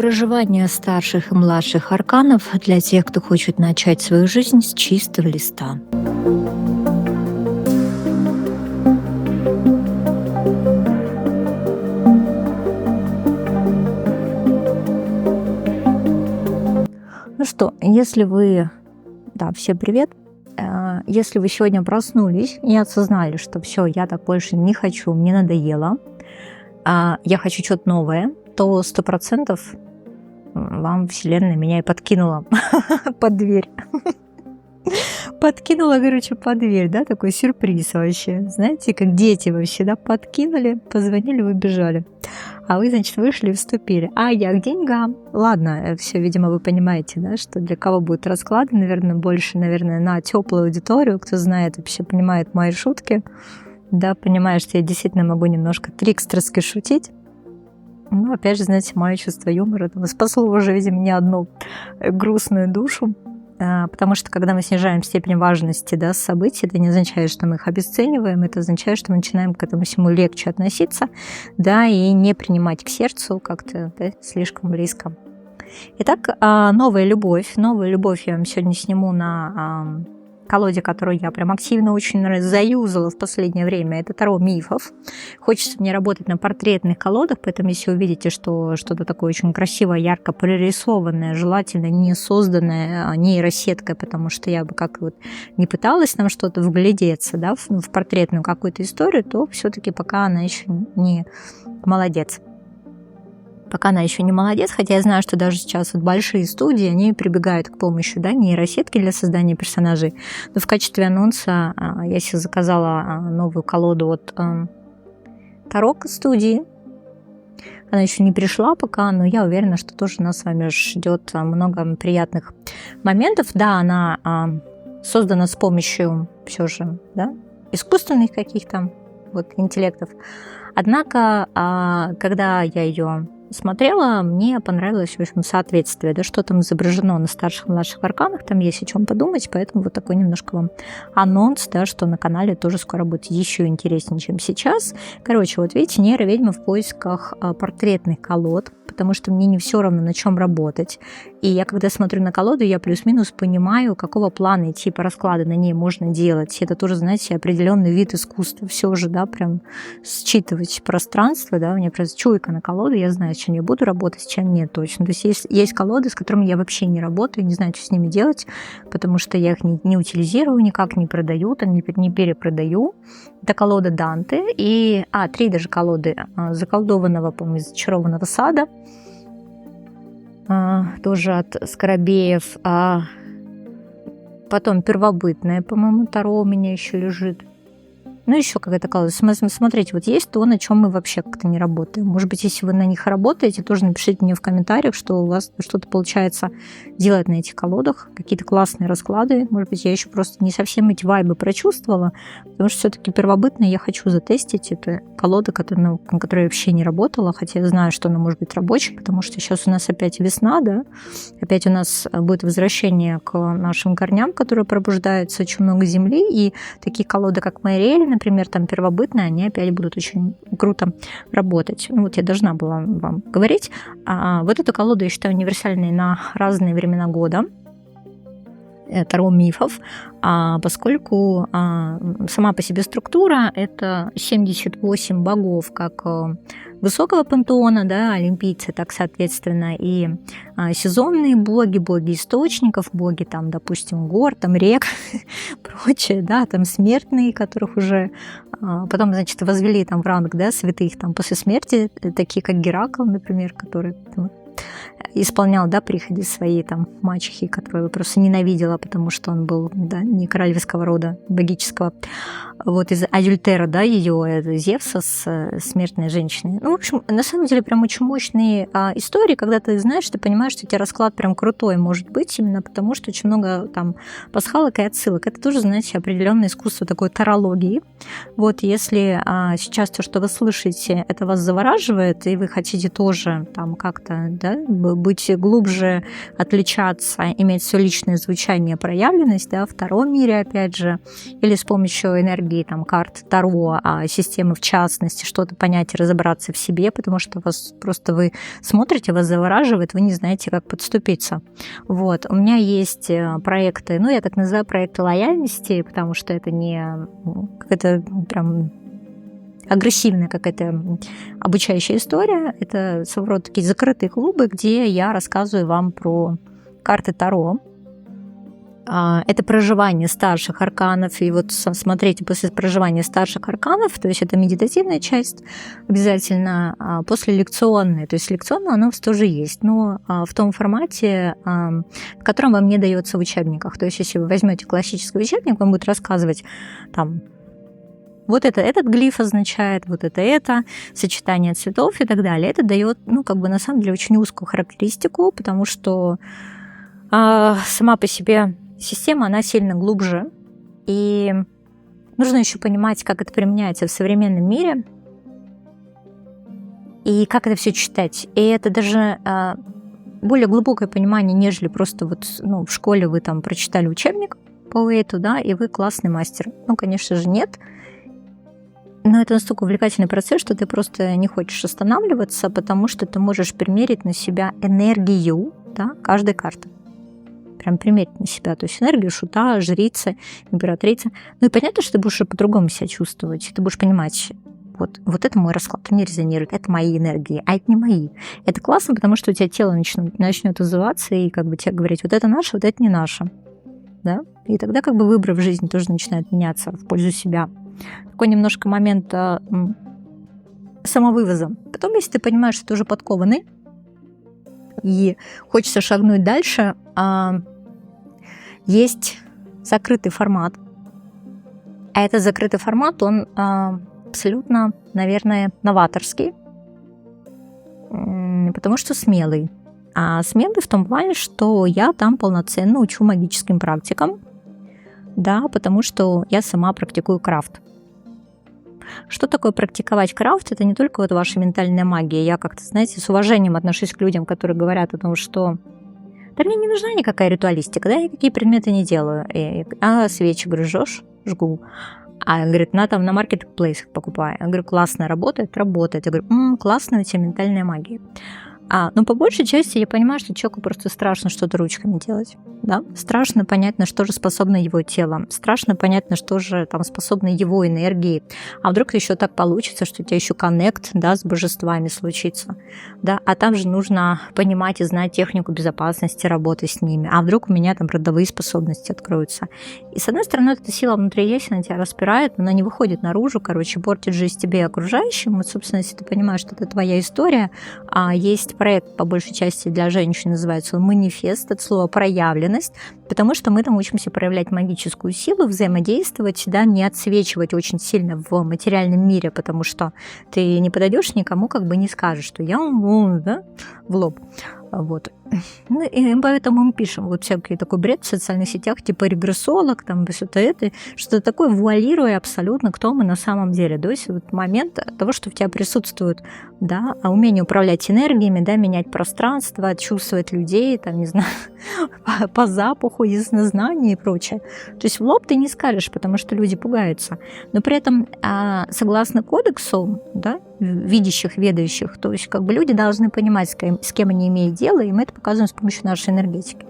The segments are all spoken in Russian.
Проживание старших и младших арканов для тех, кто хочет начать свою жизнь с чистого листа. Ну что, если вы... Да, всем привет. Если вы сегодня проснулись и осознали, что все, я так больше не хочу, мне надоело, я хочу что-то новое, то 100% вам Вселенная меня и подкинула под дверь. Подкинула, короче, под дверь, да, такой сюрприз вообще. Знаете, как дети вообще, да, подкинули, позвонили, выбежали. А вы, значит, вышли и вступили. А я к деньгам. Ладно, все, видимо, вы понимаете, да, что для кого будут расклады, наверное, больше, наверное, на теплую аудиторию, кто знает, вообще понимает мои шутки, да, понимает, что я действительно могу немножко трикстерски шутить. Ну, опять же, знаете, мое чувство юмора спасло уже, видимо, не одну грустную душу, потому что, когда мы снижаем степень важности, да, событий, это не означает, что мы их обесцениваем, это означает, что мы начинаем к этому всему легче относиться, да, и не принимать к сердцу как-то, да, слишком близко. Итак, новая любовь я вам сегодня сниму на колоде, которую я прям активно очень заюзала в последнее время, это Таро мифов. Хочется мне работать на портретных колодах, поэтому если увидите, что что-то такое очень красивое, ярко прорисованное, желательно не созданное нейросеткой, потому что я бы как вот не пыталась там что-то вглядеться, да, в портретную какую-то историю, то все-таки пока она еще не молодец. Пока она еще не молодец, хотя я знаю, что даже сейчас вот большие студии, они прибегают к помощи, да, нейросетки для создания персонажей. Но в качестве анонса я себе заказала новую колоду от Таро студии. Она еще не пришла пока, но я уверена, что тоже нас с вами ждет много приятных моментов. Да, она создана с помощью все же, да, искусственных каких-то вот интеллектов. Однако, когда я ее смотрела, мне понравилось, в общем, соответствие, да, что там изображено на старших и младших арканах, там есть о чем подумать, поэтому вот такой немножко вам анонс, да, что на канале тоже скоро будет еще интереснее, чем сейчас. Короче, вот видите, нейроведьма в поисках портретных колод, потому что мне не все равно, на чем работать. И я, когда смотрю на колоду, я плюс-минус понимаю, какого плана и типа расклада на ней можно делать. Это тоже, знаете, определенный вид искусства. Все же, да, прям считывать пространство, да, у меня просто чуйка на колоду, я знаю, с чем я буду работать, с чем нет точно. То есть колоды, с которыми я вообще не работаю, не знаю, что с ними делать, потому что я их не утилизирую никак, не продаю, там, не перепродаю. Это колода Данте и... 3 даже колоды заколдованного, по-моему, зачарованного сада, тоже от Скоробеев. Потом первобытное, по-моему, Таро у меня еще лежит. Ну, еще какая-то колода. Смотрите, вот есть то, на чем мы вообще как-то не работаем. Может быть, если вы на них работаете, тоже напишите мне в комментариях, что у вас что-то получается делать на этих колодах, какие-то классные расклады. Может быть, я еще просто не совсем эти вайбы прочувствовала, потому что все-таки первобытное я хочу затестить. Это колода, на которой я вообще не работала, хотя я знаю, что она может быть рабочей, потому что сейчас у нас опять весна, да, опять у нас будет возвращение к нашим корням, которые пробуждаются, очень много земли, и такие колоды, как Майриэль, например, там первобытные, они опять будут очень круто работать. Ну, вот я должна была вам говорить. Вот эту колоду я считаю универсальной на разные времена года. Таро мифов, поскольку сама по себе структура — это 78 богов, как высокого пантеона, да, олимпийцы, так, соответственно, и сезонные боги, боги источников, боги, там, допустим, гор, там, рек, прочее, да, там, смертные, которых уже потом, значит, возвели там в ранг, да, святых, там, после смерти, такие, как Геракл, например, который там исполнял, да, приходи своей там мачехи, которую я просто ненавидела, потому что он был, да, не королевского рода, богического, вот из Адюльтера, да, ее Зевса с смертной женщиной. Ну, в общем, на самом деле прям очень мощные истории, когда ты знаешь, ты понимаешь, что у тебя расклад прям крутой может быть, именно потому что очень много там пасхалок и отсылок. Это тоже, знаете, определенное искусство такой тарологии. Вот, если сейчас то, что вы слышите, это вас завораживает, и вы хотите тоже там как-то, да, да, быть глубже, отличаться, иметь свое личное звучание, проявленность, да, в втором мире, опять же, или с помощью энергии там, карт Таро, системы в частности, что-то понять и разобраться в себе, потому что вас просто вы смотрите, вас завораживает, вы не знаете, как подступиться. Вот. У меня есть проекты, я так называю проекты лояльности, потому что это не какая-то прям агрессивная какая-то обучающая история. Это своего рода такие закрытые клубы, где я рассказываю вам про карты Таро. Это проживание старших арканов. И вот смотрите, после проживания старших арканов, то есть это медитативная часть обязательно, после лекционной. То есть лекционная у нас тоже есть, но в том формате, в котором вам не дается в учебниках. То есть если вы возьмете классический учебник, вам будет рассказывать там вот этот глиф означает, вот это, сочетание цветов и так далее. Это дает, на самом деле, очень узкую характеристику, потому что сама по себе система, она сильно глубже. И нужно еще понимать, как это применяется в современном мире и как это все читать. И это даже более глубокое понимание, нежели просто в школе вы там прочитали учебник по Уэйту, да, и вы классный мастер. Конечно же, нет. Но это настолько увлекательный процесс, что ты просто не хочешь останавливаться, потому что ты можешь примерить на себя энергию, да, каждой карты. Прям примерить на себя. То есть энергию шута, жрицы, императрицы. И понятно, что ты будешь по-другому себя чувствовать. Ты будешь понимать, вот это мой расклад, он не резонирует, это мои энергии, а это не мои. Это классно, потому что у тебя тело начнет отзываться и тебе говорить, вот это наше, вот это не наше. Да? И тогда выбор в жизни тоже начинает меняться в пользу себя. Такой немножко момент самовывоза. Потом, если ты понимаешь, что ты уже подкованный и хочется шагнуть дальше, есть закрытый формат. А этот закрытый формат, он абсолютно, наверное, новаторский, потому что смелый. А смелый в том плане, что я там полноценно учу магическим практикам, да, потому что я сама практикую крафт. Что такое практиковать крафт? Это не только ваша ментальная магия. Я с уважением отношусь к людям, которые говорят о том, что да мне не нужна никакая ритуалистика, да, я никакие предметы не делаю. Свечи, говорю, жжешь? Жгу. Говорит, на маркетплейсах покупаю. Я говорю, классно, работает? Работает. Я говорю, классная у тебя ментальная магия. Но по большей части я понимаю, что человеку просто страшно что-то ручками делать. Да? Страшно понять, на что же способно его тело. Страшно понять, на что же там способны его энергии. А вдруг еще так получится, что у тебя еще коннект, да, с божествами случится. Да? А там же нужно понимать и знать технику безопасности, работы с ними. А вдруг у меня там родовые способности откроются. И с одной стороны, эта сила внутри есть, она тебя распирает, но она не выходит наружу, портит жизнь тебе и окружающим. Собственно, если ты понимаешь, что это твоя история, есть проект, по большей части, для женщин, называется он «Манифест», от слова «проявленность», потому что мы там учимся проявлять магическую силу, взаимодействовать, да, не отсвечивать очень сильно в материальном мире, потому что ты не подойдешь никому, не скажешь, что я да, в лоб. Вот. И поэтому мы пишем всякий такой бред в социальных сетях, типа регрессолог, что-то такое, вуалируя абсолютно, кто мы на самом деле. То есть момент того, что в тебя присутствует, да, умение управлять энергиями, да, менять пространство, чувствовать людей, по запаху, яснознание и прочее. То есть в лоб ты не скажешь, потому что люди пугаются. Но при этом, согласно кодексу, да, видящих, ведающих, то есть люди должны понимать, с кем они имеют дело, и мы это показываем с помощью нашей энергетики.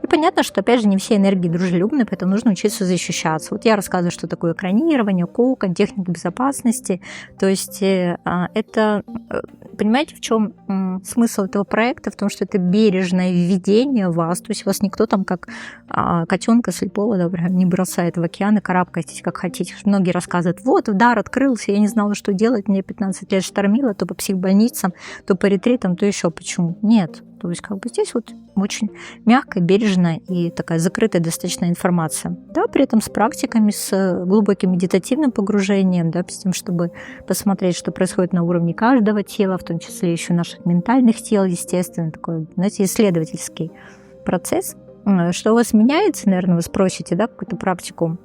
И понятно, что, опять же, не все энергии дружелюбны, поэтому нужно учиться защищаться. Я рассказываю, что такое экранирование, кокон, техника безопасности. То есть это, понимаете, в чем смысл этого проекта? В том, что это бережное введение в вас. То есть вас никто как котенка слепого, например, не бросает в океан и карабкайтесь, как хотите. Многие рассказывают, дар открылся, я не знала, что делать, мне 15 лет штормило, то по психбольницам, то по ретритам, то еще почему. Нет. То есть здесь очень мягкая, бережная и такая закрытая достаточно информация. Да, при этом с практиками, с глубоким медитативным погружением, да, с тем, чтобы посмотреть, что происходит на уровне каждого тела, в том числе еще наших ментальных тел, естественно, такой, исследовательский процесс. Что у вас меняется, наверное, вы спросите, да, какую-то практику,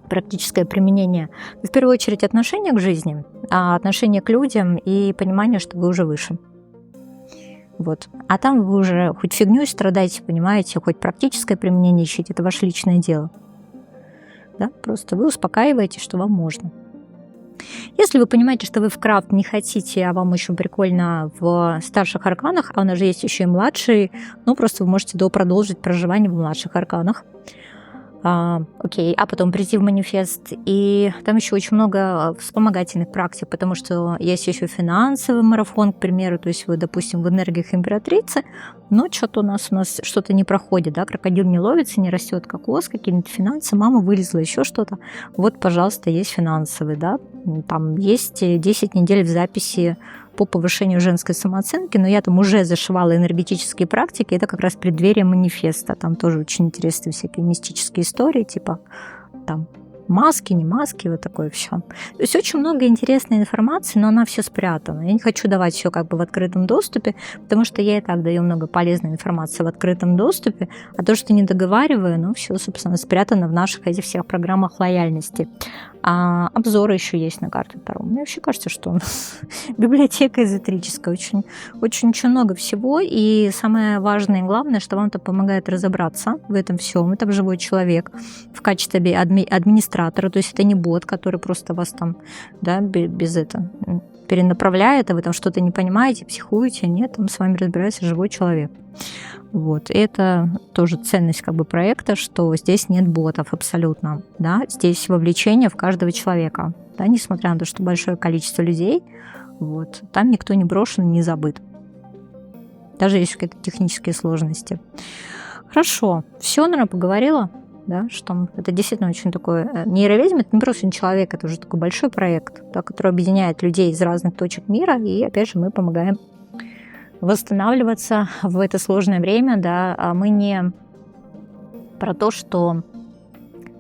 практическое применение. В первую очередь отношение к жизни, отношение к людям и понимание, что вы уже выше. Вот. А там вы уже хоть фигнёй страдаете, понимаете, хоть практическое применение ищите, это ваше личное дело. Да? Просто вы успокаиваете, что вам можно. Если вы понимаете, что вы в крафт не хотите, а вам еще прикольно в старших арканах, а у нас же есть еще и младший, ну просто вы можете продолжить проживание в младших арканах. Окей, а потом прийти в манифест. И там еще очень много вспомогательных практик, потому что есть еще финансовый марафон, к примеру, то есть вы, допустим, в энергиях императрицы, но что-то у нас что-то не проходит, да, крокодил не ловится, не растет кокос, какие-нибудь финансы, мама вылезла, еще что-то. Вот, пожалуйста, есть финансовый, да, там есть 10 недель в записи по повышению женской самооценки, но я там уже зашивала энергетические практики, это как раз преддверие манифеста, там тоже очень интересные всякие мистические истории, типа там маски, не маски, вот такое все. То есть очень много интересной информации, но она все спрятана. Я не хочу давать все как бы в открытом доступе, потому что я и так даю много полезной информации в открытом доступе, а то, что не договариваю, ну все, собственно, спрятано в наших этих всех программах лояльности. А обзоры еще есть на карты Таро. Мне вообще кажется, что библиотека эзотерическая, очень много всего, и самое важное и главное, что вам это помогает разобраться в этом всем. Это живой человек в качестве администратора, то есть это не бот, который просто вас там, да, без этого перенаправляет, а вы там что-то не понимаете, психуете, нет, там с вами разбирается живой человек. Вот. И это тоже ценность как бы проекта, что здесь нет ботов абсолютно, да, здесь вовлечение в каждого человека, да, несмотря на то, что большое количество людей, вот, там никто не брошен, не забыт. Даже есть какие-то технические сложности. Хорошо, все, наверное, поговорила, да, что это действительно очень такой нейроведьма, это не просто человек, это уже такой большой проект, да, который объединяет людей из разных точек мира, и опять же мы помогаем восстанавливаться в это сложное время, да, а мы не про то, что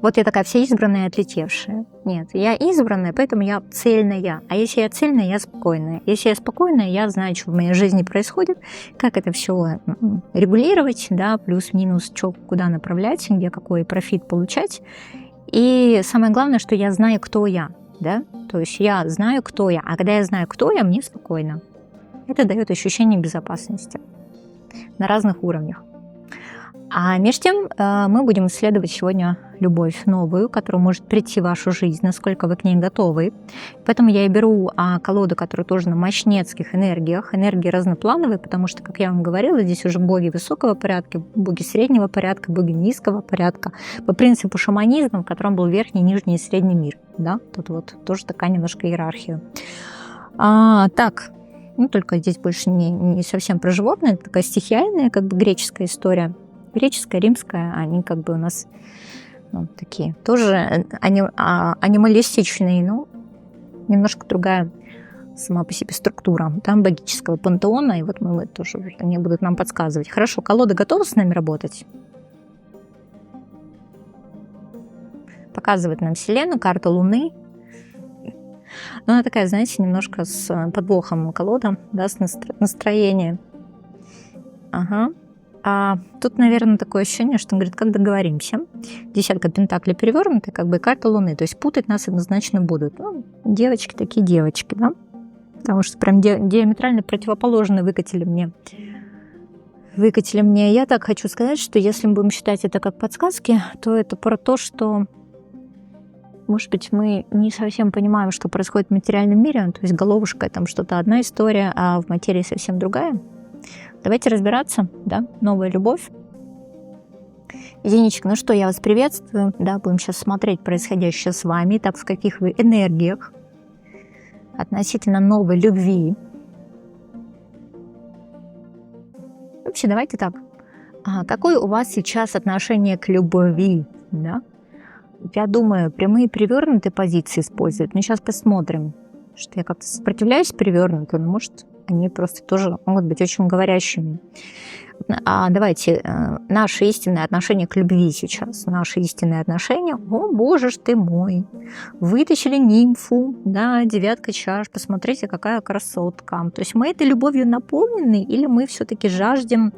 вот я такая вся избранная, отлетевшая. Нет, я избранная, поэтому я цельная. А если я цельная, я спокойная. Если я спокойная, я знаю, что в моей жизни происходит, как это все регулировать, да, плюс-минус, что куда направлять, где какой профит получать. И самое главное, что я знаю, кто я, да, то есть я знаю, кто я. А когда я знаю, кто я, мне спокойно. Это дает ощущение безопасности на разных уровнях. А между тем мы будем исследовать сегодня любовь новую, которая может прийти в вашу жизнь, насколько вы к ней готовы. Поэтому я и беру колоду, которая тоже на мощнецких энергиях, энергии разноплановые, потому что, как я вам говорила, здесь уже боги высокого порядка, боги среднего порядка, боги низкого порядка, по принципу шаманизма, в котором был верхний, нижний и средний мир. Да? Тут вот тоже такая немножко иерархия. Так, ну, только здесь больше не совсем про животное, это такая стихиальная, как бы греческая история. Греческая, римская, они как бы у нас такие тоже анималистичные, но немножко другая сама по себе структура. Там богического пантеона, и вот мы тоже, они будут нам подсказывать. Хорошо, колода готова с нами работать? Показывает нам Вселенную, карта Луны. Но она такая, знаете, немножко с подвохом колода, да, с настроением. Ага. А тут, наверное, такое ощущение, что он говорит, как договоримся. Десятка пентаклей перевернутая, как бы карта Луны. То есть путать нас однозначно будут. Ну, девочки такие девочки, да? Потому что прям диаметрально противоположные выкатили мне. Я так хочу сказать, что если мы будем считать это как подсказки, то это про то, что, может быть, мы не совсем понимаем, что происходит в материальном мире. То есть головушка там что-то одна история, а в материи совсем другая. Давайте разбираться, да, новая любовь. Единичек, ну что, я вас приветствую, да, будем сейчас смотреть происходящее с вами, так, в каких вы энергиях относительно новой любви. Вообще, давайте так, какое у вас сейчас отношение к любви, да? Я думаю, прямые перевернутые позиции используют, но сейчас посмотрим, что я как-то сопротивляюсь перевернутым, но может... Они просто тоже могут быть очень говорящими. Давайте, наше истинное отношение к любви сейчас. Наше истинное отношение. О, боже ж ты мой. Вытащили нимфу, да, 9 чаш. Посмотрите, какая красотка. То есть мы этой любовью наполнены или мы все-таки жаждем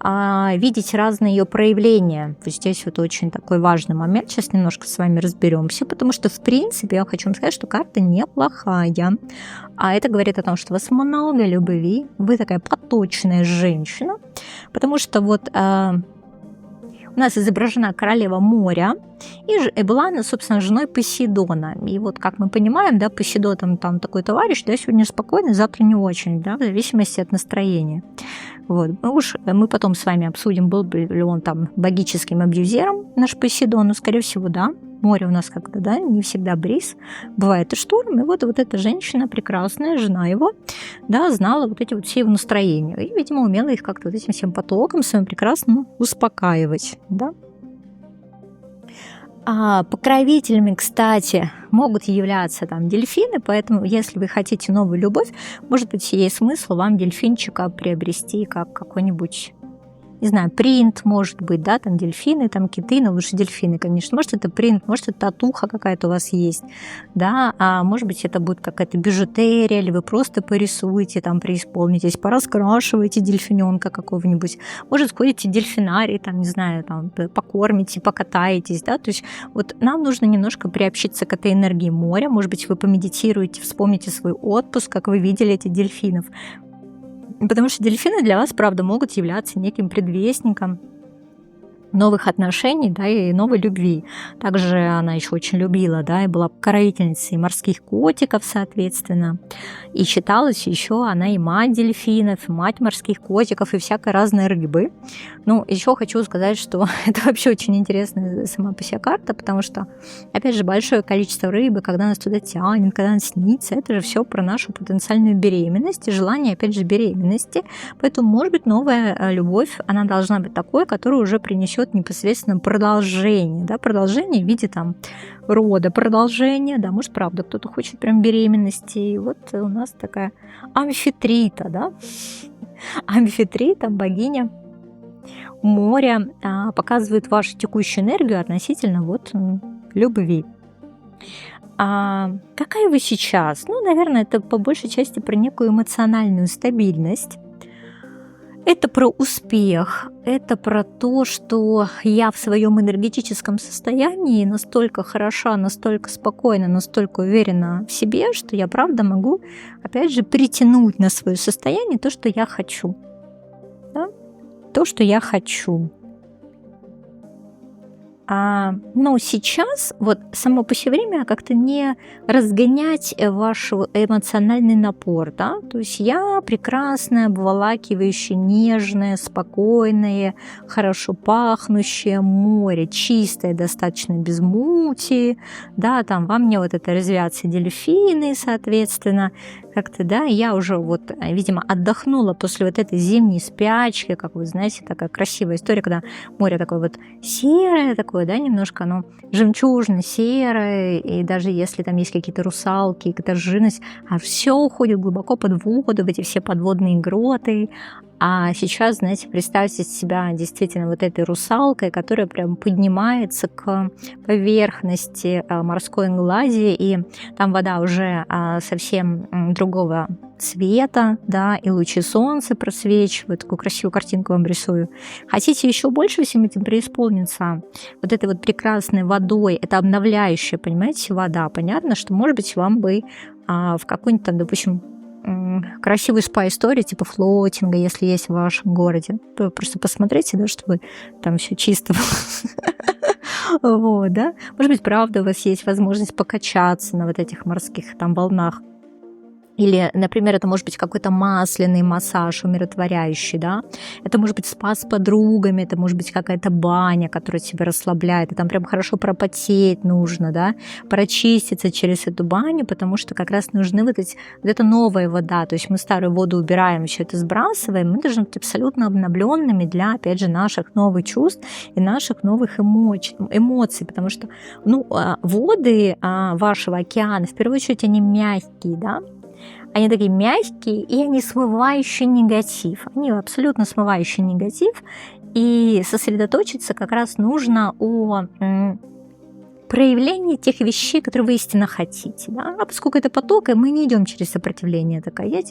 видеть разные ее проявления. То есть здесь вот очень такой важный момент. Сейчас немножко с вами разберемся, потому что, в принципе, я хочу вам сказать, что карта неплохая. А это говорит о том, что у вас много любви, вы такая поточная женщина, потому что вот у нас изображена королева моря, и была она, собственно, женой Посейдона. И вот, как мы понимаем, да, Посейдон там такой товарищ, да, сегодня спокойный, завтра не очень, да, в зависимости от настроения. Вот. Мы потом с вами обсудим, был бы ли он там богическим абьюзером, наш Посейдон, но, скорее всего, да. Море у нас как-то, да, не всегда бриз, бывает и шторм, и вот эта женщина, прекрасная, жена его, да, знала вот эти вот все его настроения, и, видимо, умела их как-то вот этим всем потоком своим прекрасно успокаивать, да. Покровителями, кстати, могут являться там дельфины, поэтому если вы хотите новую любовь, может быть, есть смысл вам дельфинчика приобрести как какой-нибудь, не знаю, принт, может быть, да, там дельфины, там киты, но лучше дельфины, конечно. Может, это принт, может, это татуха какая-то у вас есть, да, а может быть, это будет какая-то бижутерия, или вы просто порисуете, там, преисполнитесь, пораскрашиваете дельфиненка какого-нибудь, может, сходите в дельфинарий, там, не знаю, там, покормите, покатаетесь, да, то есть вот нам нужно немножко приобщиться к этой энергии моря, может быть, вы помедитируете, вспомните свой отпуск, как вы видели этих дельфинов. Потому что дельфины для вас, правда, могут являться неким предвестником новых отношений, да, и новой любви. Также она еще очень любила, да, и была покровительницей морских котиков, соответственно. И считалась еще она и мать дельфинов, и мать морских котиков, и всякой разной рыбы. Ну, еще хочу сказать, что это вообще очень интересная сама по себе карта, потому что, опять же, большое количество рыбы, когда нас туда тянет, когда нас снится, это же все про нашу потенциальную беременность и желание, опять же, беременности. Поэтому, может быть, новая любовь, она должна быть такой, которая уже принесет непосредственно продолжение, да, продолжение в виде там рода, продолжение, да, может, правда, кто-то хочет прям беременности, и вот у нас такая Амфитрита, да, Амфитрита, богиня моря, показывает вашу текущую энергию относительно вот любви. Какая вы сейчас? Ну, наверное, это по большей части про некую эмоциональную стабильность. Это про успех, это про то, что я в своем энергетическом состоянии настолько хороша, настолько спокойна, настолько уверена в себе, что я правда могу, опять же, притянуть на свое состояние то, что я хочу. Да? То, что я хочу. Но сейчас вот само по себе время как-то не разгонять ваш эмоциональный напор, да, то есть я прекрасная, обволакивающая, нежная, спокойная, хорошо пахнущее море, чистое, достаточно без мути, да, там во мне вот это резвятся дельфины, соответственно, как-то, да, я уже вот, видимо, отдохнула после вот этой зимней спячки, как вы знаете, такая красивая история, когда море такое вот серое, такое, да, немножко оно жемчужно-серое, и даже если там есть какие-то русалки, какая-то жирность, все уходит глубоко под воду, в эти все подводные гроты. А сейчас, знаете, представьте себя действительно вот этой русалкой, которая прям поднимается к поверхности морской глади, и там вода уже совсем другого цвета, да, и лучи солнца просвечивают. Такую красивую картинку вам рисую. Хотите еще больше всем этим преисполниться? Вот этой вот прекрасной водой, это обновляющая, понимаете, вода. Понятно, что, может быть, вам бы в какой-нибудь там, допустим, красивую спа-историю типа флотинга, если есть в вашем городе. То просто посмотрите, да, чтобы там все чисто было. Вот, да. Может быть, правда, у вас есть возможность покачаться на вот этих морских там волнах. Или, например, это может быть какой-то масляный массаж умиротворяющий, да. Это может быть спа с подругами, это может быть какая-то баня, которая тебя расслабляет, и там прям хорошо пропотеть нужно, да, прочиститься через эту баню, потому что как раз нужны вот эта новая вода, то есть мы старую воду убираем, все это сбрасываем, мы должны быть абсолютно обновленными для, опять же, наших новых чувств и наших новых эмоций, потому что, ну, воды вашего океана, в первую очередь, они мягкие, да. Они такие мягкие, и они смывающие негатив. Они абсолютно смывающие негатив. И сосредоточиться как раз нужно о проявление тех вещей, которые вы истинно хотите. Да? А поскольку это поток, и мы не идем через сопротивление, такая,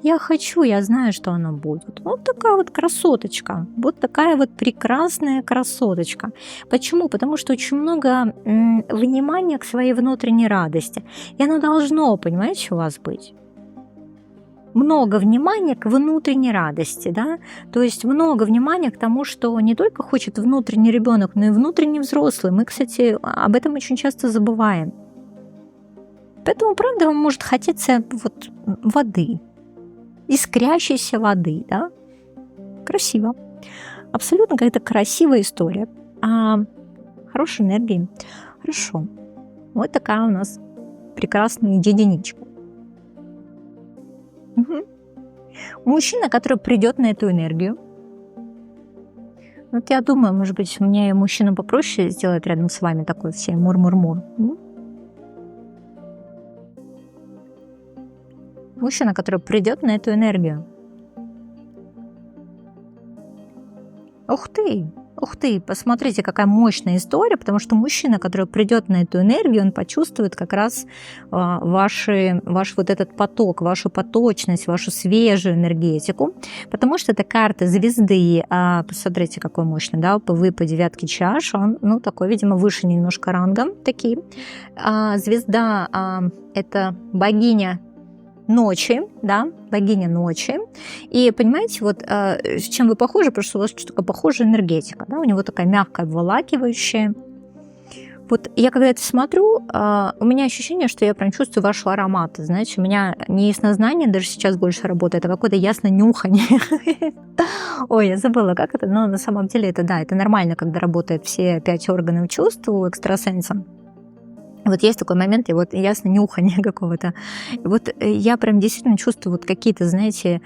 я хочу, я знаю, что оно будет. Вот такая вот красоточка, вот такая вот прекрасная красоточка. Почему? Потому что очень много внимания к своей внутренней радости. И оно должно, понимаете, у вас быть. Много внимания к внутренней радости, да, то есть много внимания к тому, что не только хочет внутренний ребенок, но и внутренний взрослый. Мы, кстати, об этом очень часто забываем. Поэтому, правда, вам может хотеться вот воды, искрящейся воды, да, красиво, абсолютно какая-то красивая история, хорошей энергии, хорошо. Вот такая у нас прекрасная единичка. Угу. Мужчина, который придет на эту энергию. Вот я думаю, может быть, мне мужчину попроще сделать рядом с вами такой все мур-мур-мур. Мужчина, который придет на эту энергию. Ух ты, посмотрите, какая мощная история, потому что мужчина, который придет на эту энергию, он почувствует как раз ваш вот этот поток, вашу поточность, вашу свежую энергетику, потому что это карта звезды, посмотрите, какой мощный, да, вы по девятке чаш, он, ну, такой, видимо, выше немножко рангом, такие. Звезда – это богиня ночи, да, богиня ночи. И понимаете, вот с чем вы похожи, потому что у вас что-то похожая энергетика, да, у него такая мягкая, обволакивающая. Вот я когда это смотрю, у меня ощущение, что я прям чувствую вашу аромат. Знаете, у меня не яснознание даже сейчас больше работает, а какое-то ясно нюхание. Ой, я забыла, как это, но на самом деле это, да, это нормально, когда работают все 5 органов чувств у экстрасенса. Вот есть такой момент, и вот ясно нюхание какого-то. И вот я прям действительно чувствую вот какие-то, знаете,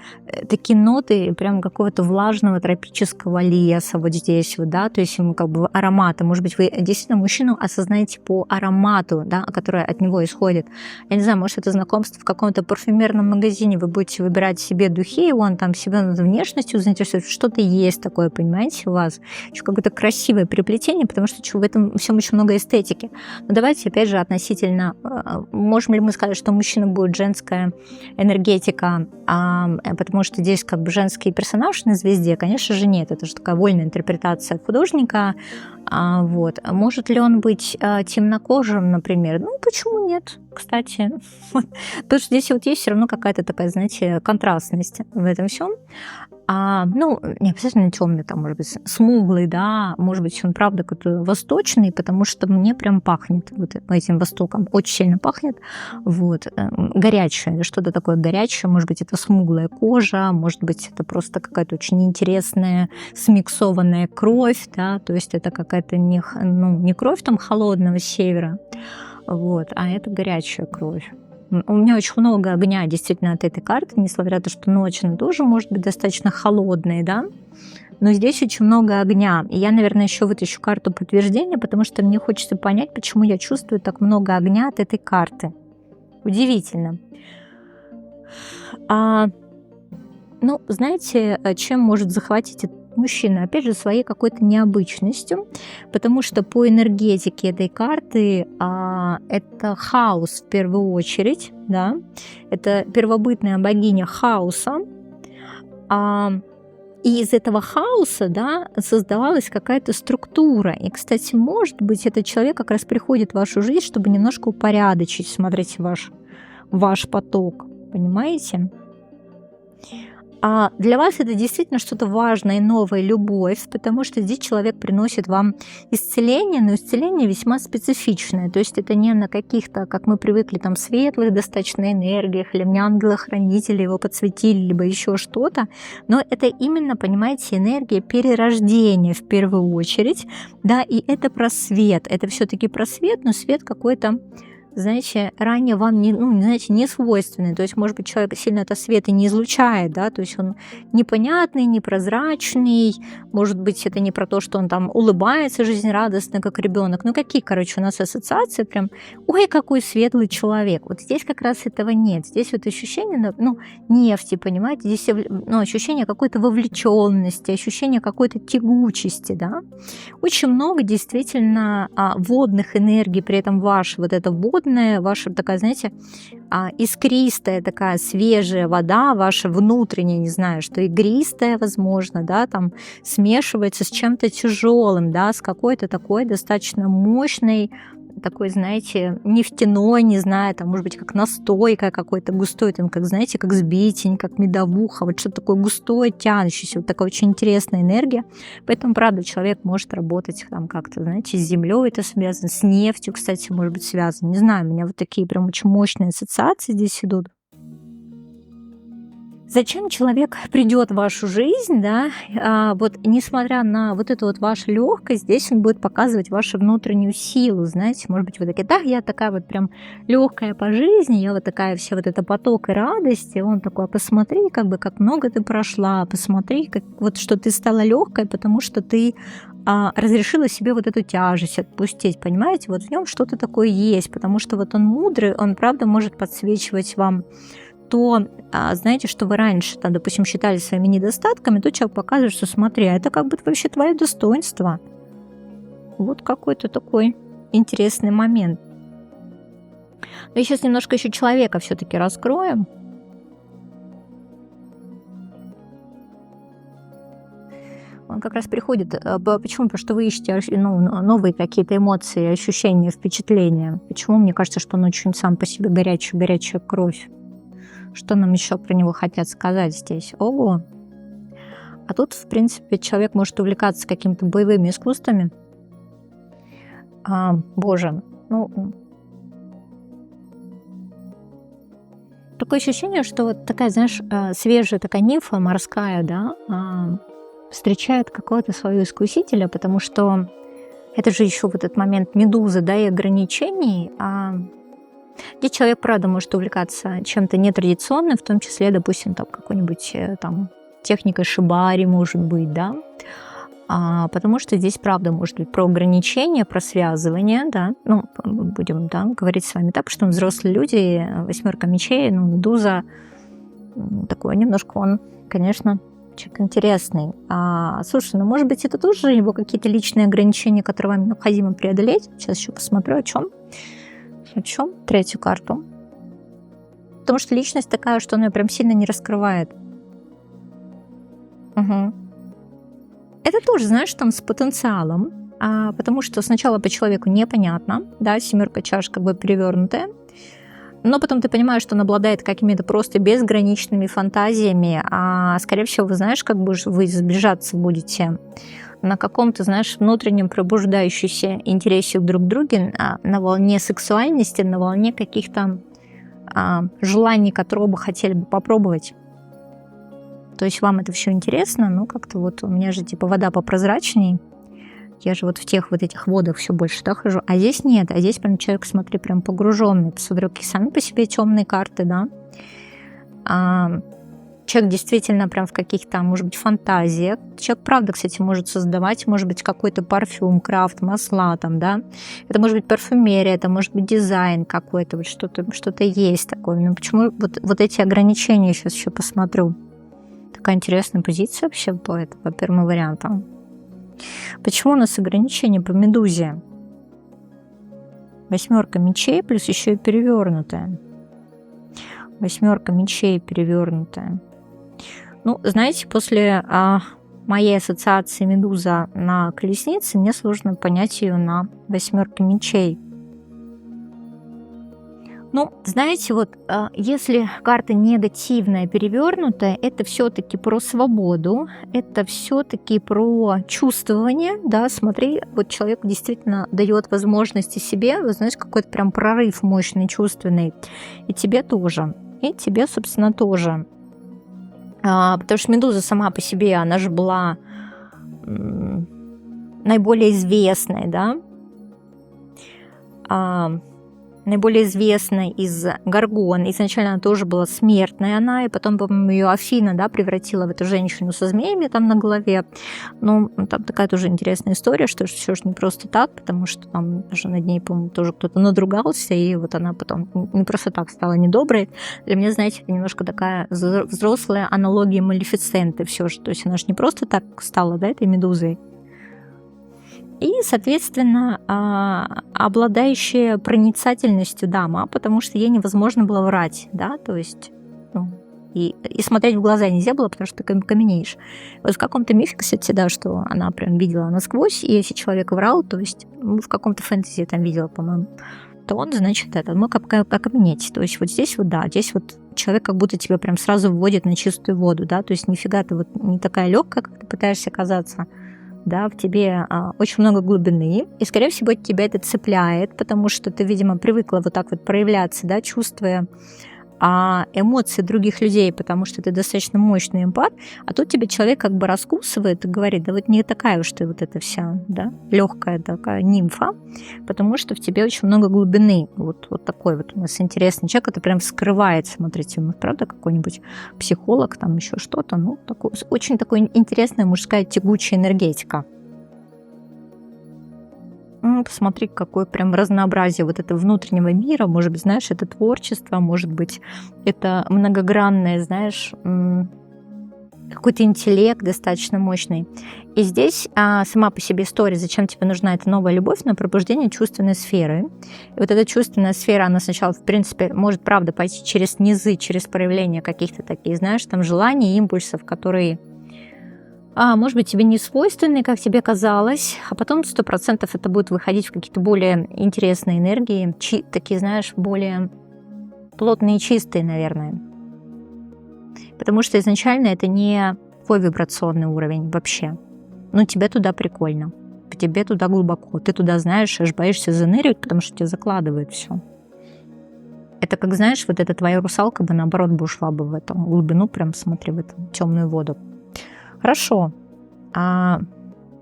такие ноты прям какого-то влажного тропического леса вот здесь вот, да, то есть ему как бы аромата. Может быть, вы действительно мужчину осознаете по аромату, да, который от него исходит. Я не знаю, может, это знакомство в каком-то парфюмерном магазине, вы будете выбирать себе духи, и он там себя над внешностью заинтересует, что-то есть такое, понимаете, у вас. Еще какое-то красивое переплетение, потому что в этом всем очень много эстетики. Но давайте, опять же, относительно, можем ли мы сказать, что у мужчины будет женская энергетика, потому что здесь как бы женский персонаж на звезде? Конечно же нет, это же такая вольная интерпретация художника. Вот. Может ли он быть темнокожим, например? Ну, почему нет, кстати? Потому что здесь вот есть все равно какая-то такая, знаете, контрастность в этом всем. Ну, не обязательно темный, там, может быть, смуглый, да, может быть, он, правда, какой-то восточный, потому что мне прям пахнет вот этим востоком, очень сильно пахнет, вот, горячее, что-то такое горячее, может быть, это смуглая кожа, может быть, это просто какая-то очень интересная смиксованная кровь, да, то есть это какая-то не кровь там холодного севера, вот, а это горячая кровь. У меня очень много огня действительно от этой карты, несмотря на то, что ночь она тоже может быть достаточно холодной, да, но здесь очень много огня. И я, наверное, еще вытащу карту подтверждения, потому что мне хочется понять, почему я чувствую так много огня от этой карты. Удивительно. Ну, знаете, чем может захватить этот мужчина? Опять же, своей какой-то необычностью, потому что по энергетике этой карты это хаос в первую очередь, да, это первобытная богиня хаоса, и из этого хаоса, да, создавалась какая-то структура. И, кстати, может быть, этот человек как раз приходит в вашу жизнь, чтобы немножко упорядочить, смотрите, ваш поток, понимаете? А для вас это действительно что-то важное и новое, любовь, потому что здесь человек приносит вам исцеление, но исцеление весьма специфичное. То есть это не на каких-то, как мы привыкли, там светлых достаточно энергиях, или мне ангелы-хранители его подсветили, либо еще что-то. Но это именно, понимаете, энергия перерождения в первую очередь. Да, и это про свет. Это все-таки про свет, но свет какой-то знаете, ранее вам не, ну, знаете, не свойственны. То есть, может быть, человек сильно это свет и не излучает, да, то есть он непонятный, непрозрачный, может быть, это не про то, что он там улыбается жизнерадостно, как ребенок. Ну, какие, короче, у нас ассоциации прям, ой, какой светлый человек. Вот здесь как раз этого нет. Здесь вот ощущение, ну, нефти, понимаете, здесь ну, ощущение какой-то вовлеченности, ощущение какой-то тягучести, да. Очень много действительно водных энергий, при этом ваша вот эта водная, ваша такая, знаете, искристая такая свежая вода, ваша внутренняя, не знаю, что игристая, возможно, да, там смешивается с чем-то тяжелым, да, с какой-то такой достаточно мощной, такой, знаете, нефтяной, не знаю, там, может быть, как настойка какой-то густой, там, как, знаете, как сбитень, как медовуха, вот что-то такое густое, тянущееся, вот такая очень интересная энергия. Поэтому, правда, человек может работать там как-то, знаете, с землей это связано, с нефтью, кстати, может быть, связано. Не знаю, у меня вот такие прям очень мощные ассоциации здесь идут. Зачем человек придет в вашу жизнь, да, вот несмотря на вот эту вот вашу легкость, здесь он будет показывать вашу внутреннюю силу, знаете, может быть, вы такие, да, я такая вот прям легкая по жизни, я вот такая вся вот эта поток и радость, и он такой, посмотри, как бы, как много ты прошла, посмотри, как вот, что ты стала легкой, потому что ты разрешила себе вот эту тяжесть отпустить, понимаете, вот в нем что-то такое есть, потому что вот он мудрый, он, правда, может подсвечивать вам то, знаете, что вы раньше, там, допустим, считали своими недостатками, то человек показывает, что смотри, а это как бы вообще твое достоинство. Вот какой-то такой интересный момент. Но я сейчас немножко еще человека все-таки раскроем. Он как раз приходит. Почему? Потому что вы ищете новые какие-то эмоции, ощущения, впечатления. Почему? Мне кажется, что он очень сам по себе горячая кровь. Что нам еще про него хотят сказать здесь? Ого! А тут, в принципе, человек может увлекаться какими-то боевыми искусствами. Боже, ну... Такое ощущение, что вот такая, знаешь, свежая такая нимфа морская, да, встречает какого-то своего искусителя, потому что это же еще вот этот момент медузы, да, и ограничений, где человек, правда, может увлекаться чем-то нетрадиционным, в том числе, допустим, там какой-нибудь там техникой шибари, может быть, да, потому что здесь, правда, может быть про ограничения, про связывание, да, ну, будем, да, говорить с вами так, что взрослые люди, 8 мечей, ну, медуза, такой немножко он, конечно, человек интересный. Слушай, ну, может быть, это тоже его какие-то личные ограничения, которые вам необходимо преодолеть. Сейчас еще посмотрю, о чем. О чем? Третью карту. Потому что личность такая, что она прям сильно не раскрывает. Угу. Это тоже, знаешь, там с потенциалом, потому что сначала по человеку непонятно, да, 7 чаш как бы перевернутая, но потом ты понимаешь, что он обладает какими-то просто безграничными фантазиями, скорее всего, вы знаешь, как бы вы сближаться будете на каком-то, знаешь, внутреннем пробуждающемся интересе друг к другу, на волне сексуальности, на волне каких-то желаний, которые оба хотели бы попробовать. То есть вам это все интересно, ну как-то вот у меня же типа вода попрозрачней, я же вот в тех вот этих водах все больше, да, хожу, а здесь нет, а здесь прям человек, смотри, прям погруженный, посмотрю, какие сами по себе темные карты, да. Человек действительно прям в каких-то, может быть, фантазиях. Человек, правда, кстати, может создавать, может быть, какой-то парфюм, крафт, масла там, да. Это может быть парфюмерия, это может быть дизайн какой-то, вот что-то есть такое. Но почему вот эти ограничения сейчас еще посмотрю? Такая интересная позиция вообще по первым вариантам. Почему у нас ограничения по медузе? 8 мечей плюс еще и перевернутая. 8 мечей перевернутая. Ну, знаете, после моей ассоциации медуза на колеснице мне сложно понять ее на 8 мечей. Ну, знаете, вот если карта негативная, перевернутая, это все-таки про свободу, это все-таки про чувствование, да, смотри, вот человек действительно дает возможности себе, вы знаете, какой-то прям прорыв мощный, чувственный, и тебе тоже, и тебе, собственно, тоже. Потому что медуза сама по себе, она же была наиболее известной, да, наиболее известная из Горгон. Изначально она тоже была смертная она, и потом, по-моему, ее Афина, да, превратила в эту женщину со змеями там на голове. Ну, там такая тоже интересная история, что все же не просто так, потому что там даже над ней, по-моему, тоже кто-то надругался, и вот она потом не просто так стала недоброй. Для меня, знаете, это немножко такая взрослая аналогия Малефисенты все же. То есть она же не просто так стала, да, этой медузой. И, соответственно, обладающая проницательностью дама, потому что ей невозможно было врать, да, то есть, ну, и смотреть в глаза нельзя было, потому что ты каменеешь. Вот в каком-то мифе, кстати, да, что она прям видела насквозь, и если человек врал, то есть, в каком-то фэнтези я там видела, по-моему, то он, значит, это мог окаменеть. То есть вот здесь вот, да, здесь вот человек как будто тебя прям сразу вводит на чистую воду, да, то есть нифига ты вот не такая легкая, как ты пытаешься казаться, да, в тебе очень много глубины, и, скорее всего, тебя это цепляет, потому что ты, видимо, привыкла вот так вот проявляться, да, чувствуя эмоции других людей, потому что ты достаточно мощный эмпат, а тут тебе человек как бы раскусывает и говорит, да вот не такая уж ты вот эта вся, да, легкая такая нимфа, потому что в тебе очень много глубины. Вот такой вот у нас интересный человек, это прям скрывает, смотрите, ну, правда, какой-нибудь психолог, там еще что-то, ну, такой, очень такой интересная мужская тягучая энергетика. Посмотри, какое прям разнообразие вот этого внутреннего мира. Может быть, знаешь, это творчество, может быть, это многогранное, знаешь, какой-то интеллект достаточно мощный. И здесь сама по себе история, зачем тебе нужна эта новая любовь на пробуждение чувственной сферы. И вот эта чувственная сфера, она сначала, в принципе, может, правда, пойти через низы, через проявление каких-то таких, знаешь, там желаний, импульсов, которые может быть, тебе не свойственны, как тебе казалось, а потом 100% это будет выходить в какие-то более интересные энергии, такие, знаешь, более плотные и чистые, наверное. Потому что изначально это не твой вибрационный уровень вообще. Но тебе туда прикольно, тебе туда глубоко, ты туда, знаешь, аж боишься занырить, потому что тебя закладывает все. Это как, знаешь, вот эта твоя русалка бы, наоборот, бы ушла бы в эту глубину, прям смотри, в эту темную воду. Хорошо.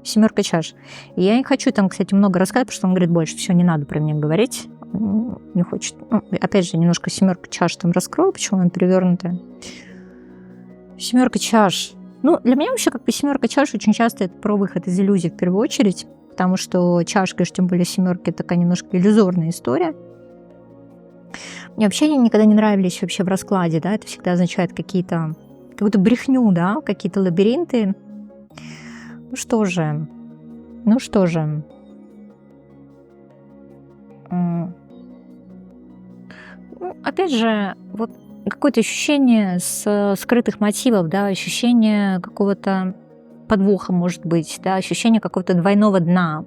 Семерка чаш. Я не хочу там, кстати, много рассказывать, потому что он говорит больше. Все, не надо про меня говорить. Не хочет. Ну, опять же, немножко семерка чаш там раскрою, почему она перевернутая. Семерка чаш. Ну, для меня вообще как бы семерка чаш очень часто это про выход из иллюзий в первую очередь, потому что чашка, конечно, тем более семерки, такая немножко иллюзорная история. Мне вообще никогда не нравились вообще в раскладе, да, это всегда означает какую-то брехню, да, какие-то лабиринты. Ну что же. Опять же, вот какое-то ощущение скрытых мотивов, да, ощущение какого-то подвоха, может быть, да, ощущение какого-то двойного дна.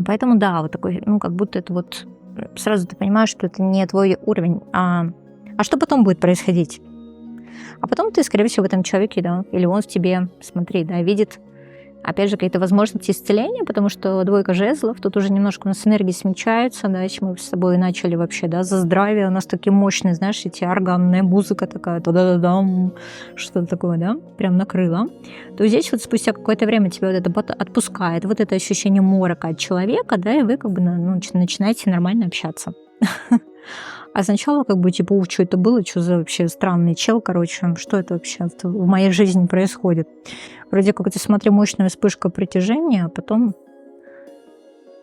Поэтому, да, вот такой, ну, как будто это вот сразу ты понимаешь, что это не твой уровень. А что потом будет происходить? А потом ты, скорее всего, в этом человеке, да, или он в тебе, смотри, да, видит, опять же, какие-то возможности исцеления, потому что двойка жезлов, тут уже немножко у нас энергии смягчаются, да, если мы с собой начали вообще, да, за здравие, у нас такие мощные, знаешь, эти органная музыка такая, да-да-да-дам, что-то такое, да, прям накрыло, то здесь вот спустя какое-то время тебя вот это отпускает, вот это ощущение морока от человека, да, и вы как бы начинаете нормально общаться. А сначала как бы типа, что это было, что за вообще странный чел, короче, что это вообще в моей жизни происходит. Вроде как ты смотри, мощная вспышка притяжения, а потом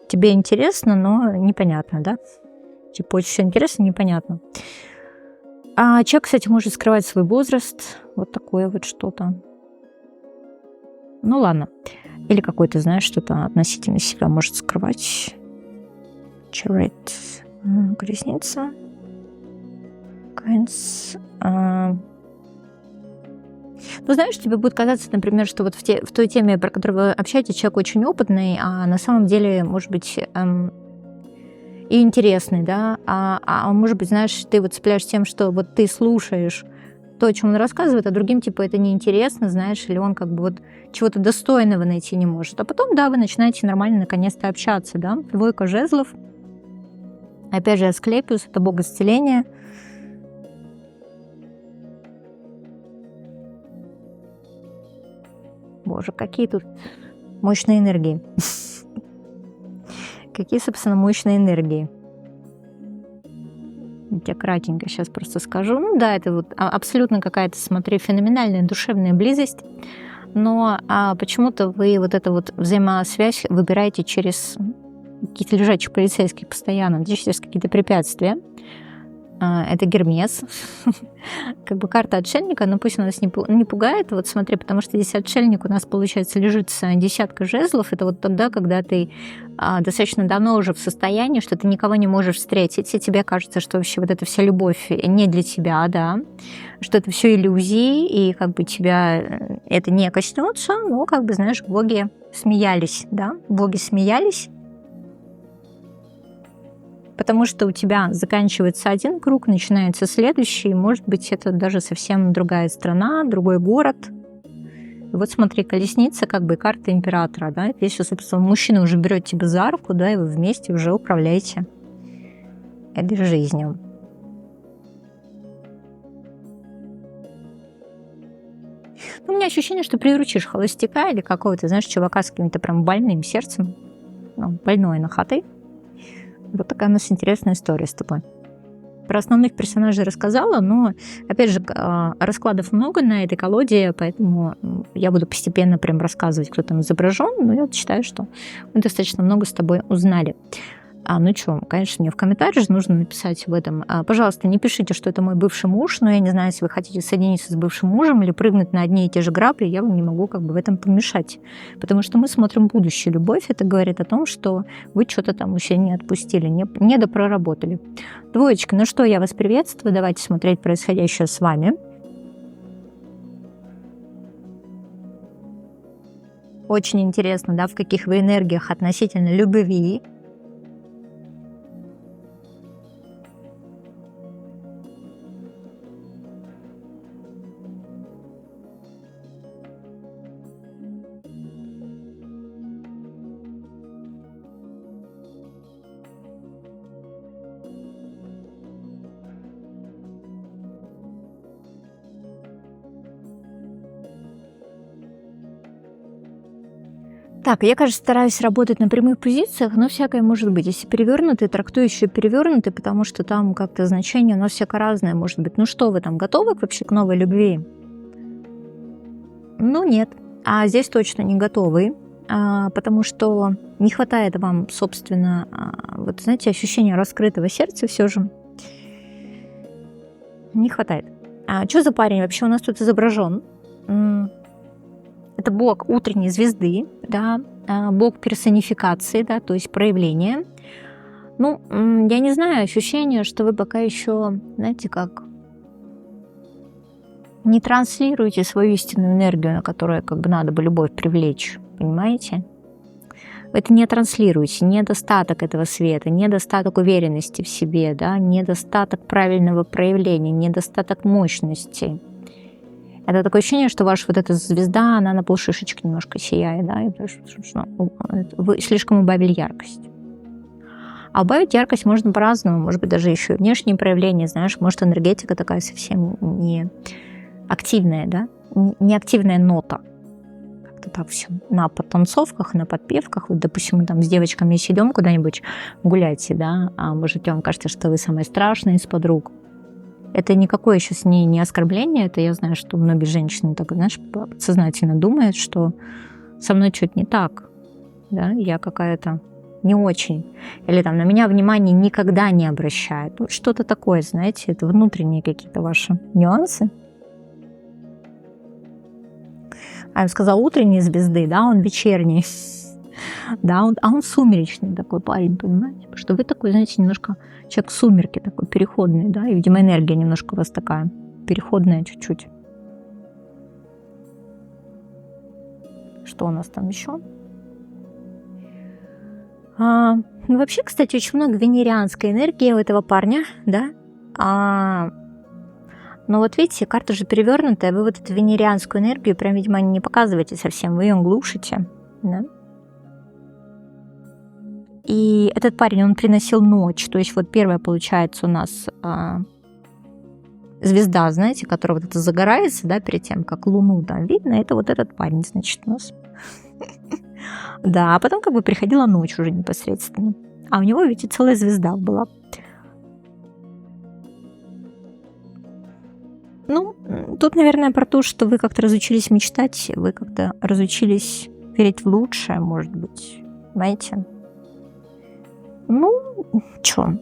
тебе интересно, но непонятно, да? Типа очень все интересно, непонятно. А человек, кстати, может скрывать свой возраст, вот такое вот что-то. Ну ладно. Или какое-то, знаешь, что-то относительно себя может скрывать. Чарет. Колесница. Ну, знаешь, тебе будет казаться, например, что вот в той теме, про которую вы общаетесь, человек очень опытный, а на самом деле, может быть, и интересный, да, а может быть, знаешь, ты вот цепляешь тем, что вот ты слушаешь то, о чем он рассказывает, а другим, типа, это неинтересно, знаешь, или он как бы вот чего-то достойного найти не может. А потом, да, вы начинаете нормально наконец-то общаться, да. Двойка жезлов. Опять же, Асклепиус, это бог исцеления. Боже, какие тут мощные энергии. Какие, собственно, мощные энергии. тебе кратенько сейчас просто скажу. Ну да, это вот абсолютно какая-то, смотри, феноменальная душевная близость, но почему-то вы вот эту вот взаимосвязь выбираете через какие-то лежачих полицейских постоянно, через какие-то препятствия. Это Гермес. Как бы карта отшельника, но пусть она нас не пугает. Вот смотри, потому что здесь отшельник у нас, получается, лежит с десятка жезлов. Это вот тогда, когда ты достаточно давно уже в состоянии, что ты никого не можешь встретить, и тебе кажется, что вообще вот эта вся любовь не для тебя, да, что это все иллюзии, и как бы тебя это не коснется, но, как бы, знаешь, боги смеялись, да, боги смеялись, потому что у тебя заканчивается один круг, начинается следующий, может быть, это даже совсем другая страна, другой город. Вот смотри, колесница, как бы карта императора, да, здесь, собственно, мужчина уже берет тебя за руку, да, и вы вместе уже управляете этой жизнью. Ну, у меня ощущение, что приручишь холостяка или какого-то, знаешь, чувака с каким-то прям больным сердцем, ну, больной нахатой. Вот такая у нас интересная история с тобой. Про основных персонажей рассказала, но, опять же, раскладов много на этой колоде, поэтому я буду постепенно прям рассказывать, кто там изображен, но я считаю, что мы достаточно много с тобой узнали. Ну что, конечно, мне в комментариях же нужно написать в этом. Пожалуйста, не пишите, что это мой бывший муж, но я не знаю, если вы хотите соединиться с бывшим мужем или прыгнуть на одни и те же грабли, я вам не могу как бы в этом помешать. Потому что мы смотрим будущее. Любовь, это говорит о том, что вы что-то там еще не отпустили, не допроработали. Двоечка, ну что, я вас приветствую, давайте смотреть происходящее с вами. Очень интересно, да, в каких вы энергиях относительно любви. Так, я, кажется, стараюсь работать на прямых позициях, но всякое может быть. Если перевернутый, трактую еще перевернутый, потому что там как-то значение у нас всяко разное может быть. Ну что, вы там готовы вообще к новой любви? Ну нет. А здесь точно не готовы, потому что не хватает вам, собственно, вот знаете, ощущения раскрытого сердца все же. Не хватает. А что за парень вообще у нас тут изображен? Это бог утренней звезды, да, бог персонификации, да, то есть проявления. Ну, я не знаю, ощущение, что вы пока еще, знаете, как не транслируете свою истинную энергию, на которую как бы надо бы любовь привлечь, понимаете? Вы это не транслируете, недостаток этого света, недостаток уверенности в себе, да, недостаток правильного проявления, недостаток мощности. Это такое ощущение, что ваша вот эта звезда, она на полшишечки немножко сияет, да, и вы слишком убавили яркость. А убавить яркость можно по-разному, может быть, даже еще и внешние проявления, знаешь, может, энергетика такая совсем не активная, да, не активная нота. Как-то так все на подтанцовках, на подпевках. Вот, допустим, мы там с девочками идем куда-нибудь гулять, да, а может, вам кажется, что вы самая страшная из подруг. Это никакое сейчас не оскорбление, это я знаю, что многие женщины так, знаешь, подсознательно думают, что со мной что-то не так, да, я какая-то не очень, или там на меня внимание никогда не обращают. Вот что-то такое, знаете, это внутренние какие-то ваши нюансы. А я сказала утренней звезды, да, он вечерний, да, он сумеречный такой парень, понимаете, что вы такой, знаете, немножко человек сумерки такой, переходный, да, и, видимо, энергия немножко у вас такая, переходная чуть-чуть. Что у нас там еще? Ну, вообще, кстати, очень много венерианской энергии у этого парня, да, но вот видите, карта же перевернутая, вы вот эту венерианскую энергию прям, видимо, не показываете совсем, вы ее глушите, да. И этот парень, он приносил ночь, то есть вот первая, получается, у нас звезда, знаете, которая вот это загорается, да, перед тем, как луну там видно, это вот этот парень, значит, у нас. Да, а потом как бы приходила ночь уже непосредственно. А у него, видите, целая звезда была. Ну, тут, наверное, про то, что вы как-то разучились мечтать, вы как-то разучились верить в лучшее, может быть. Понимаете? Ну, чё?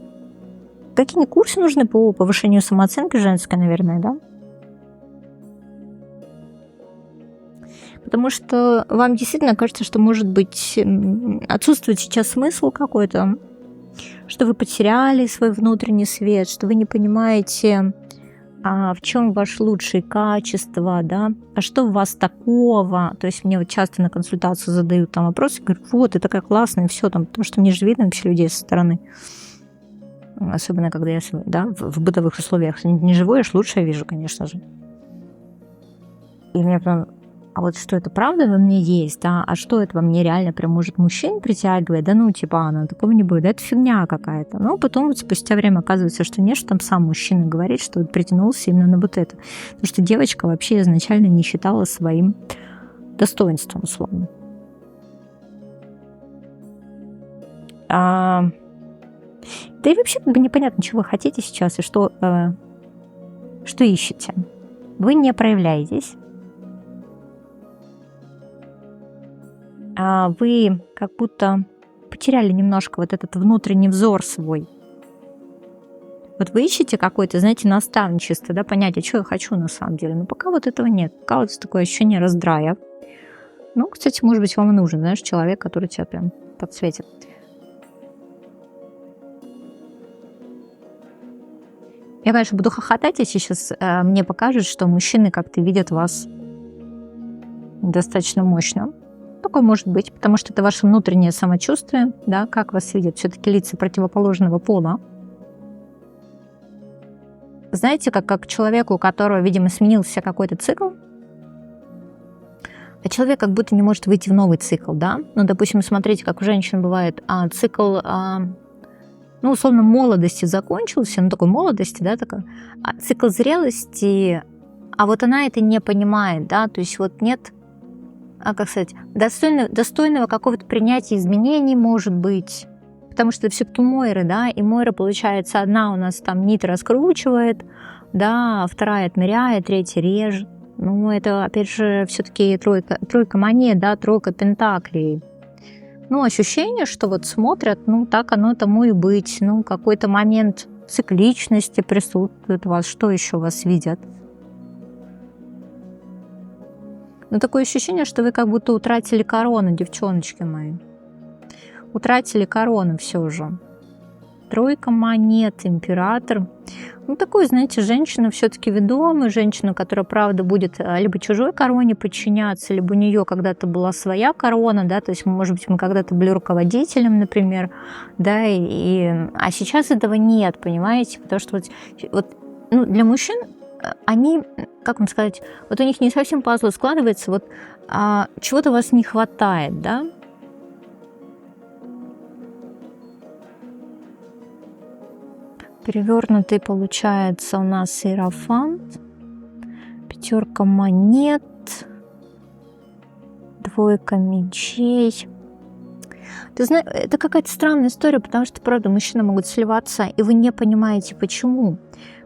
Какие курсы нужны по повышению самооценки женской, наверное, да? Потому что вам действительно кажется, что, может быть, отсутствует сейчас смысл какой-то, что вы потеряли свой внутренний свет, что вы не понимаете, в чем ваши лучшие качества, да, а что в вас такого. То есть мне вот часто на консультацию задают там вопросы, говорят, вот, ты такая классная, все там, потому что мне же видно вообще людей со стороны. Особенно, когда я да, в бытовых условиях не живешь, лучше я вижу, конечно же. И мне прям, а вот что это правда во мне есть, да, а что это во мне реально прям может мужчин притягивает, да ну типа, она такого не будет, да это фигня какая-то. Но потом вот спустя время оказывается, что нет, что там сам мужчина говорит, что вот притянулся именно на вот это. Потому что девочка вообще изначально не считала своим достоинством, условно. Да и вообще как бы непонятно, чего вы хотите сейчас и что ищете. Вы не проявляетесь. Вы как будто потеряли немножко вот этот внутренний взор свой. Вот вы ищете какое-то, знаете, наставничество, да, понятие, что я хочу на самом деле. Но пока вот этого нет. Пока вот такое ощущение раздрая. Ну, кстати, может быть, вам и нужен, знаешь, человек, который тебя прям подсветит. Я, конечно, буду хохотать, если сейчас мне покажут, что мужчины как-то видят вас достаточно мощно. Такое может быть, потому что это ваше внутреннее самочувствие, да, как вас видят все-таки лица противоположного пола. Знаете, как человеку, у которого, видимо, сменился какой-то цикл, а человек как будто не может выйти в новый цикл, да. Ну, допустим, смотрите, как у женщин бывает цикл, ну, условно, молодости закончился, ну, такой молодости, да, такой, цикл зрелости, а вот она это не понимает, да, то есть вот нет, как сказать, достойного какого-то принятия изменений, может быть, потому что это все-таки Мойры, да, и Мойра, получается, одна у нас там нить раскручивает, да, вторая отмеряет, третья режет. Ну, это, опять же, все-таки тройка монет, да, тройка пентаклей. Ну, ощущение, что вот смотрят, ну, так оно тому и быть. Ну, какой-то момент цикличности присутствует у вас. Что еще вас видят? Ну, такое ощущение, что вы как будто утратили корону, девчоночки мои. Утратили корону все же. Тройка монет, император. Ну, такую, знаете, женщину все-таки ведомую, женщину, которая, правда, будет либо чужой короне подчиняться, либо у нее когда-то была своя корона, да, то есть, может быть, мы когда-то были руководителем, например, да, а сейчас этого нет, понимаете, потому что вот ну, для мужчин они, как вам сказать, вот у них не совсем пазл складывается, вот чего-то у вас не хватает, да. Перевернутый получается у нас иерофант, пятерка монет, двойка мечей. Ты знаешь, это какая-то странная история, потому что, правда, мужчины могут сливаться, и вы не понимаете, почему.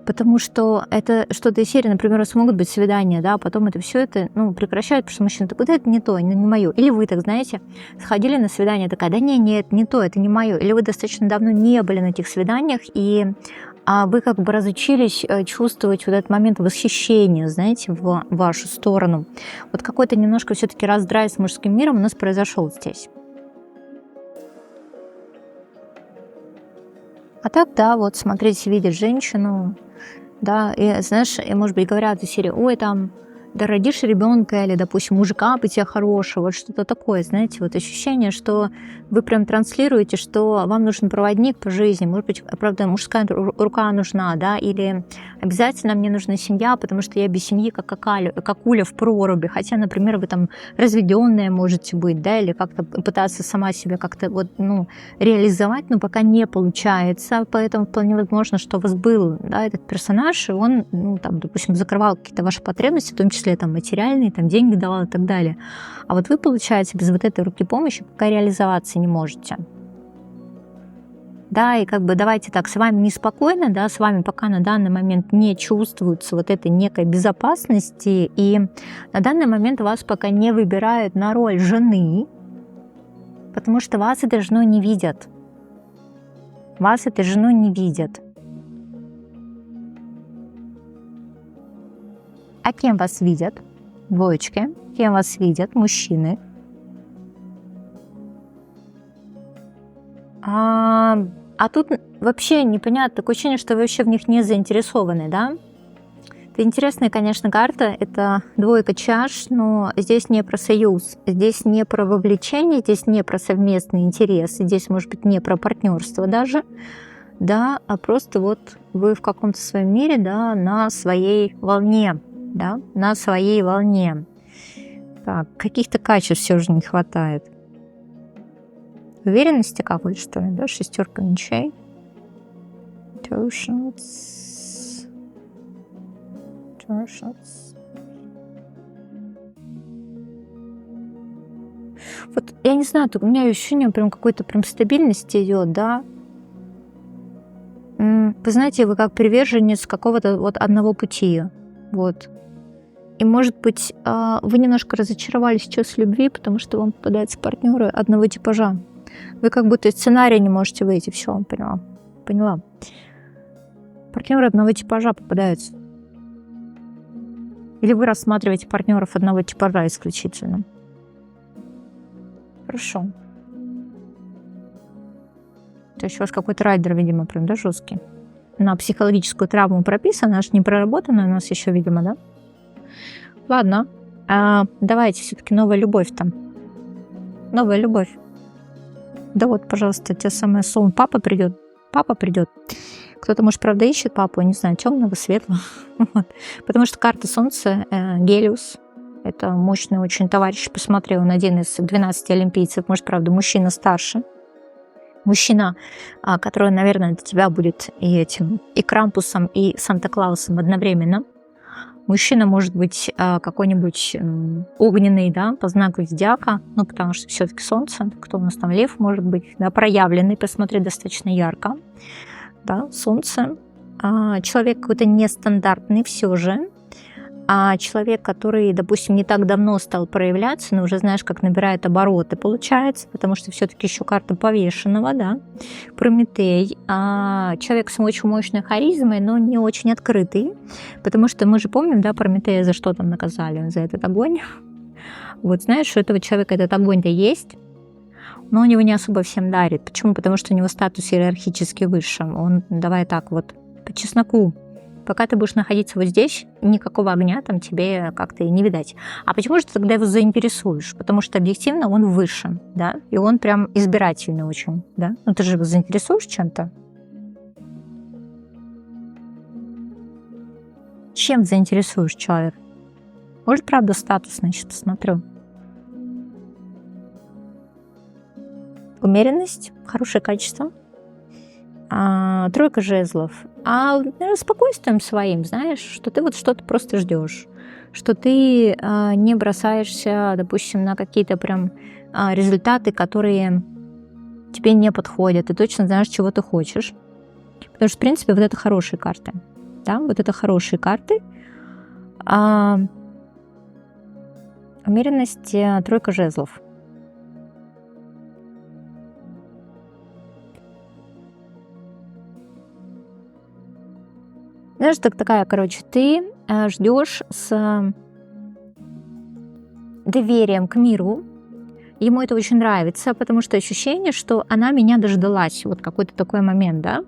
Потому что это что-то из серии, например, у вас могут быть свидания, да, а потом это все это, ну, прекращают, потому что мужчина такой, да, это не то, не мое. Или вы так, знаете, сходили на свидание, такая, да нет, не то, это не мое. Или вы достаточно давно не были на этих свиданиях, и вы как бы разучились чувствовать вот этот момент восхищения, знаете, в вашу сторону. Вот какой-то немножко все-таки раздрай с мужским миром у нас произошел здесь. А так, да, вот смотрите, видит женщину, да, и знаешь, и, может быть, говорят из серии, ой, там, да родишь ребенка или, допустим, мужика бы тебе хорошего, вот что-то такое, знаете, вот ощущение, что вы прям транслируете, что вам нужен проводник по жизни, может быть, правда, мужская рука нужна, да, или обязательно мне нужна семья, потому что я без семьи как уля в проруби, хотя, например, вы там разведенная можете быть, да, или как-то пытаться сама себя как-то вот, ну, реализовать, но пока не получается, поэтому вполне возможно, что у вас был, да, этот персонаж, и он, ну, там, допустим, закрывал какие-то ваши потребности, в том числе там материальные, там деньги давал и так далее. А вот вы, получается, без вот этой руки помощи пока реализоваться не можете. да, и как бы давайте так, с вами неспокойно, да, с вами пока на данный момент не чувствуется вот этой некой безопасности, и на данный момент вас пока не выбирают на роль жены, потому что вас этой женой не видят. Вас этой женой не видят. А кем вас видят? Двоечки. Кем вас видят? Мужчины. А тут вообще непонятно, такое ощущение, что вы вообще в них не заинтересованы, да? Это интересная, конечно, карта, это двойка чаш, но здесь не про союз, здесь не про вовлечение, здесь не про совместный интерес, здесь, может быть, не про партнерство даже, да, а просто вот вы в каком-то своем мире, да, на своей волне, да, на своей волне. Так, каких-то качеств все же не хватает. Уверенности какой-то, что ли, да, шестерка мечей. Вот я не знаю, у меня ощущение прям какой-то прям стабильности идет, да. Вы знаете, вы как приверженец какого-то вот одного пути, вот. И, может быть, вы немножко разочаровались сейчас в любви, потому что вам попадаются партнеры одного типажа. Вы как будто из сценария не можете выйти. Все, поняла. Партнеры одного типажа попадаются. Или вы рассматриваете партнеров одного типажа исключительно. Хорошо. То есть у вас какой-то райдер, видимо, прям, да, жесткий. На психологическую травму прописано, аж не проработано у нас еще, видимо, да? Ладно, давайте все-таки новая любовь там. Новая любовь. Да вот, пожалуйста, те самые сон. Папа придет. Кто-то, может, правда, ищет папу, не знаю, темного, светлого. Вот. Потому что карта Солнца, Гелиус, это мощный очень товарищ. Посмотрел, он один из 12 олимпийцев. Может, правда, мужчина старше. Мужчина, который, наверное, для тебя будет и Крампусом, и Санта-Клаусом одновременно. Мужчина может быть какой-нибудь огненный, да, по знаку зодиака, ну, потому что все-таки Солнце, кто у нас там, Лев, может быть, да, проявленный, посмотреть достаточно ярко, да, Солнце. Человек какой-то нестандартный все же, человек, который, допустим, не так давно стал проявляться, но уже знаешь, как набирает обороты, получается, потому что все-таки еще карта повешенного, да, Прометей, человек с очень мощной харизмой, но не очень открытый, потому что мы же помним, да, Прометея за что там наказали, за этот огонь. Вот знаешь, у этого человека этот огонь-то есть, но он его не особо всем дарит. Почему? Потому что у него статус иерархически выше. Он, давай так вот, по чесноку, пока ты будешь находиться вот здесь, никакого огня там тебе как-то и не видать. А почему же ты тогда его заинтересуешь? Потому что объективно он выше, да, и он прям избирательный очень, да. Ну ты же его заинтересуешь чем-то? Чем заинтересуешь человека? Может, правда, статусный, сейчас посмотрю. Умеренность, хорошее качество. Тройка жезлов. Наверное, спокойствием своим, знаешь, что ты вот что-то просто ждешь, что ты не бросаешься, допустим, на какие-то прям результаты, которые тебе не подходят. Ты точно знаешь, чего ты хочешь. Потому что, в принципе, вот это хорошие карты. Да, вот это хорошие карты. Умеренность, тройка жезлов. Знаешь, такая, короче, ты ждешь с доверием к миру. Ему это очень нравится, потому что ощущение, что она меня дождалась. Вот какой-то такой момент, да?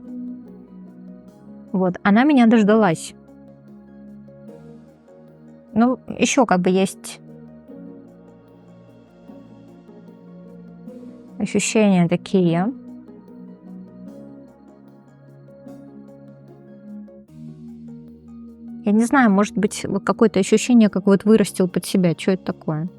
Вот, она меня дождалась. Ну, еще как бы есть ощущения такие. Я не знаю, может быть, вот какое-то ощущение, как вот вырастил под себя. Что это такое?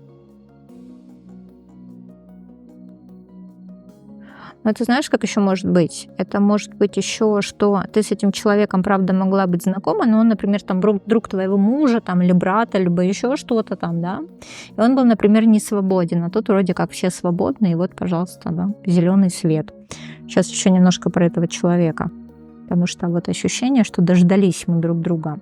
Но ты знаешь, как еще может быть? Это может быть еще, что ты с этим человеком, правда, могла быть знакома, но он, например, там друг твоего мужа там, или брата, либо еще что-то там, да, и он был, например, не свободен, а тут вроде как все свободны, и вот, пожалуйста, да, зеленый свет. Сейчас еще немножко про этого человека, потому что вот ощущение, что дождались мы друг друга.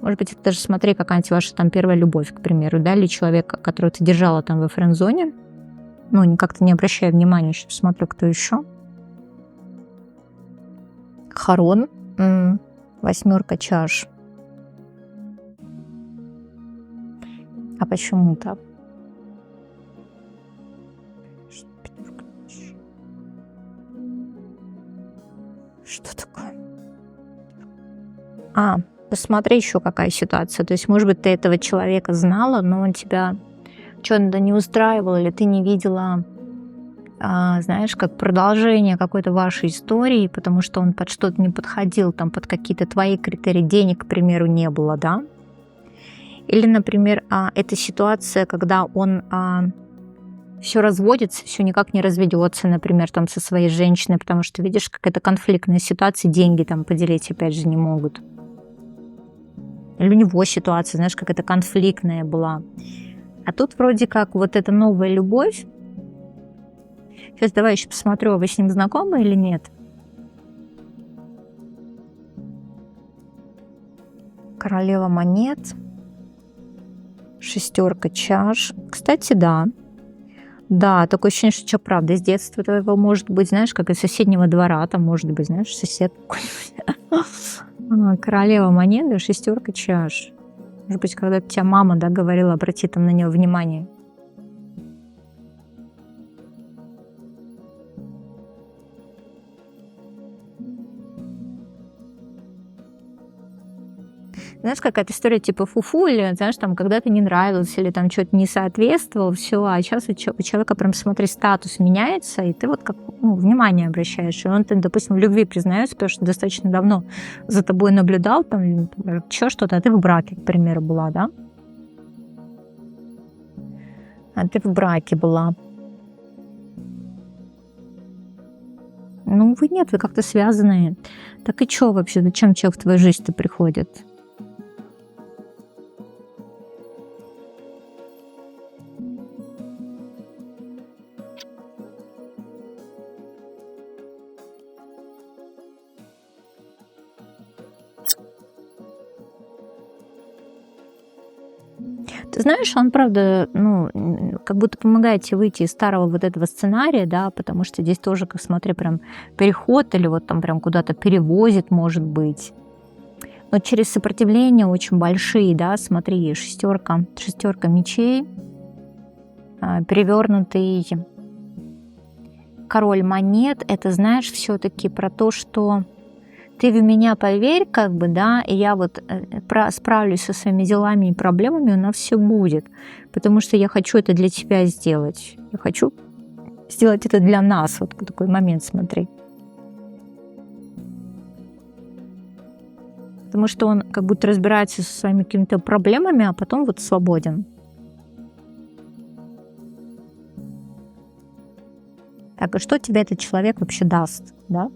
Может быть, это даже смотри, какая-нибудь ваша там первая любовь, к примеру, да, или человека, которого ты держала там во френд-зоне. Ну, как-то не обращая внимания, сейчас смотрю, кто еще. Харон, 8 чаш. А почему так? Что такое? Посмотри еще какая ситуация. То есть, может быть, ты этого человека знала, но он тебя что-то не устраивал, или ты не видела, знаешь, как продолжение какой-то вашей истории, потому что он под что-то не подходил, там под какие-то твои критерии, денег, к примеру, не было, да? Или, например, это ситуация, когда он все разводится, все никак не разведется, например, там со своей женщиной, потому что видишь, как это конфликтная ситуация, деньги там поделить опять же не могут. Или у него ситуация, знаешь, как это конфликтная была. А тут вроде как вот эта новая любовь. Сейчас давай еще посмотрю, вы с ним знакомы или нет. Королева монет. 6 чаш. Кстати, да. Да, такое ощущение, что человек, правда, из детства твоего может быть, знаешь, как из соседнего двора, там может быть, знаешь, сосед какой-нибудь. Королева монет, 6 чаш. Может быть, когда тебя мама, да, говорила, обрати там на нее внимание. Знаешь, какая-то история типа фуфу, или, знаешь, там когда-то не нравилось, или там что-то не соответствовало, все, а сейчас у человека прям, смотри, статус меняется, и ты вот как внимание обращаешь, и он, допустим, в любви признается, потому что достаточно давно за тобой наблюдал, там, еще что-то, а ты в браке, к примеру, была, да? А ты в браке была. Ну, вы нет, вы как-то связаны. Так и что вообще, зачем человек в твою жизнь-то приходит? Ты знаешь, он, правда, как будто помогает тебе выйти из старого вот этого сценария, да, потому что здесь тоже, как смотри, прям переход или вот там прям куда-то перевозит, может быть. Но через сопротивление очень большие, да, смотри, шестерка мечей, перевернутый король монет, это, знаешь, все-таки про то, что ты в меня поверь, как бы, да, и я вот справлюсь со своими делами и проблемами, у нас все будет, потому что я хочу это для тебя сделать. Я хочу сделать это для нас. Вот такой момент, смотри. Потому что он как будто разбирается со своими какими-то проблемами, а потом вот свободен. Так, и что тебе этот человек вообще даст, да?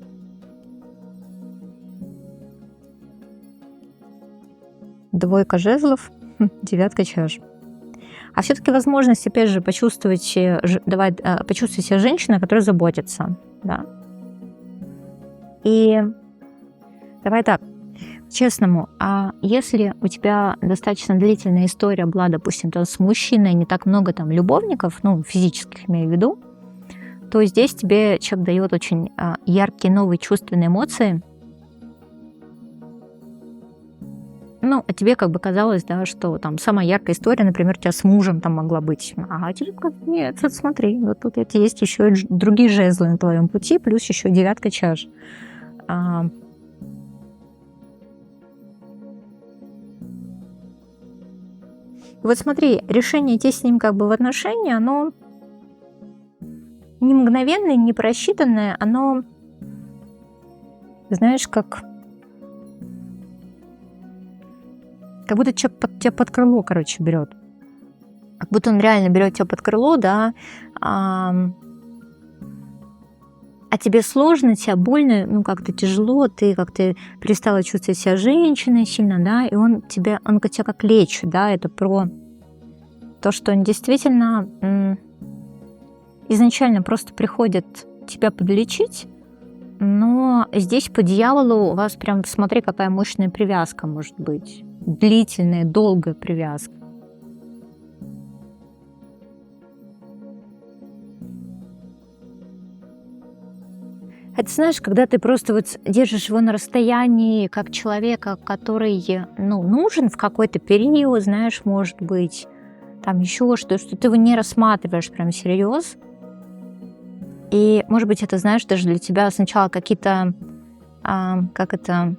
Двойка жезлов, 9 чаш. А все-таки возможность, опять же, почувствовать себя женщиной, которая заботится, да. И давай так, честному, а если у тебя достаточно длительная история была, допустим, там, с мужчиной, не так много там любовников, физических имею в виду, то здесь тебе человек дает очень яркие новые чувственные эмоции. А тебе как бы казалось, да, что там самая яркая история, например, у тебя с мужем там могла быть. А тебе нет, вот смотри, вот тут есть еще и другие жезлы на твоем пути, плюс еще 9 чаш. Вот смотри, решение идти с ним как бы в отношения, оно не мгновенное, не просчитанное, оно, знаешь, как будто человек тебя под крыло, короче, берет. как будто он реально берет тебя под крыло, да, а тебе сложно, тебе больно, ну, как-то тяжело, ты как-то перестала чувствовать себя женщиной сильно, да, и он тебя как лечит, да, это про то, что он действительно изначально просто приходит тебя подлечить, но здесь по дьяволу у вас прям, смотри, какая мощная привязка может быть, длительная, долгая привязка. Это знаешь, когда ты просто вот держишь его на расстоянии, как человека, который, ну, нужен в какой-то период, знаешь, может быть, там еще что ты его не рассматриваешь прям всерьез. И, может быть, это, знаешь, даже для тебя сначала какие-то, как это,